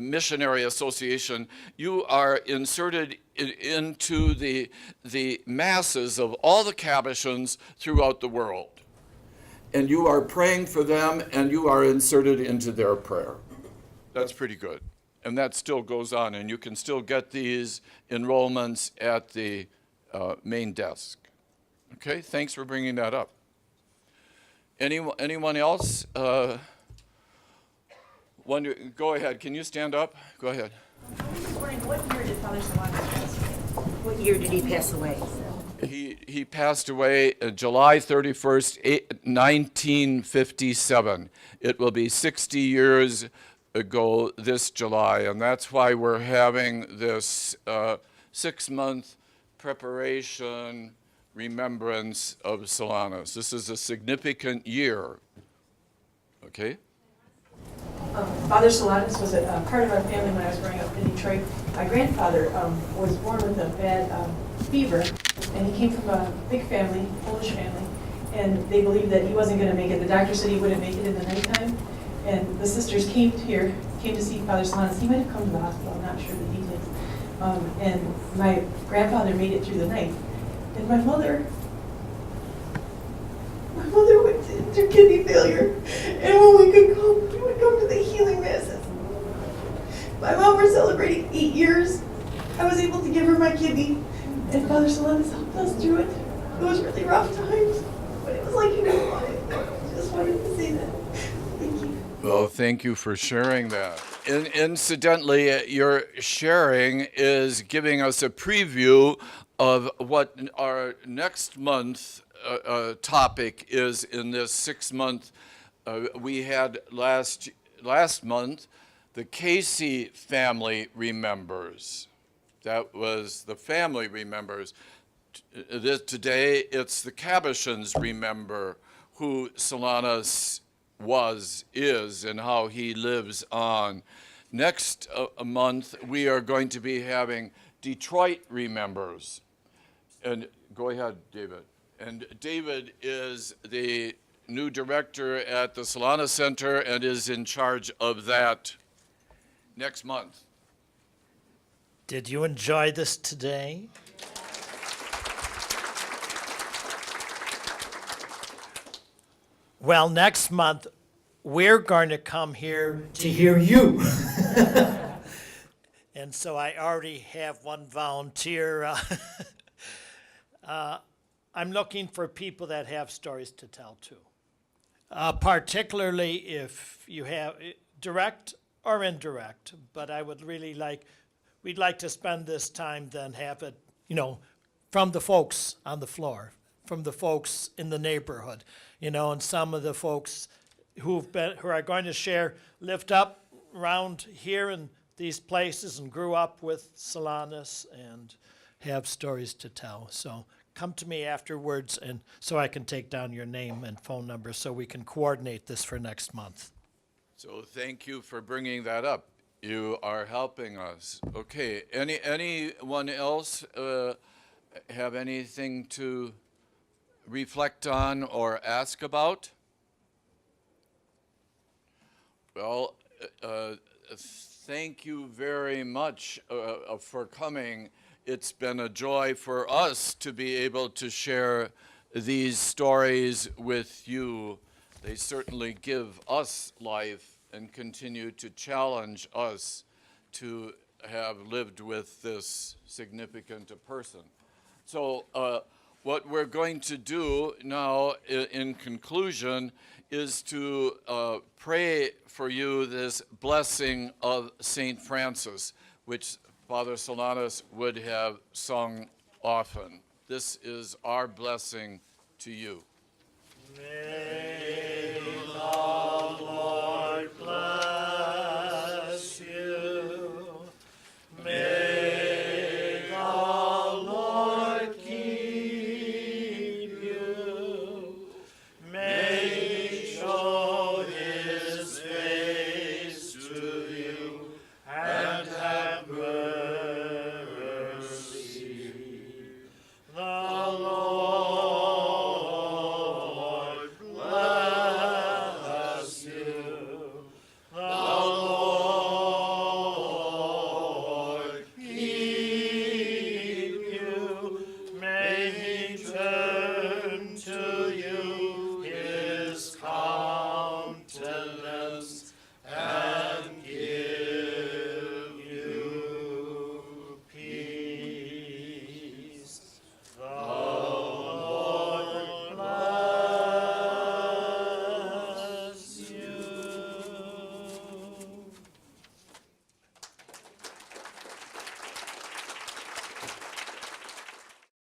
A: missionary association, you are inserted into the masses of all the Capuchins throughout the world. And you are praying for them, and you are inserted into their prayer. That's pretty good. And that still goes on, and you can still get these enrollments at the main desk. Okay, thanks for bringing that up. Anyone else? Go ahead. Can you stand up? Go ahead.
K: I'm just wondering, what year did Father Solanus pass away? What year did he pass away?
A: He passed away July 31st, 1957. It will be 60 years ago this July, and that's why we're having this 6-month preparation remembrance of Solanus. This is a significant year. Okay?
N: Father Solanus was a part of our family when I was growing up in Detroit. My grandfather was born with a bad fever, and he came from a big family, Polish family, and they believed that he wasn't going to make it. The doctor said he wouldn't make it in the nighttime, and the sisters came to see Father Solanus. He might have come to the hospital, I'm not sure the details. And my grandfather made it through the night. And my mother went into kidney failure, and when we would come to the healing masses. My mom was celebrating 8 years. I was able to give her my kidney, and Father Solanus helped us through it. It was really rough times, but it was like, I just wanted to say that. Thank you.
A: Well, thank you for sharing that. Incidentally, your sharing is giving us a preview of what our next month topic is in this 6-month. We had last month, the Casey family remembers. That was the family remembers. Today, it's the Capuchins remember who Solanus is, and how he lives on. next month, we are going to be having Detroit Remembers. And go ahead, David. And David is the new director at the Solanus Center and is in charge of that next month.
O: Did you enjoy this today? Well, next month, we're going to come here to hear you. And so I already have one volunteer. I'm looking for people that have stories to tell too. Particularly if you have direct or indirect, but I would really we'd like to spend this time then have it, from the folks on the floor, from the folks in the neighborhood, and some of the folks who are going to share, lived up around here in these places and grew up with Solanus and have stories to tell. So come to me afterwards and so I can take down your name and phone number so we can coordinate this for next month.
A: So thank you for bringing that up. You are helping us. Okay, anyone else have anything to reflect on or ask about? Well, thank you very much for coming. It's been a joy for us to be able to share these stories with you. They certainly give us life and continue to challenge us to have lived with this significant a person. So what we're going to do now in conclusion is to pray for you this blessing of St. Francis, which Father Solanus would have sung often. This is our blessing to you.
O: May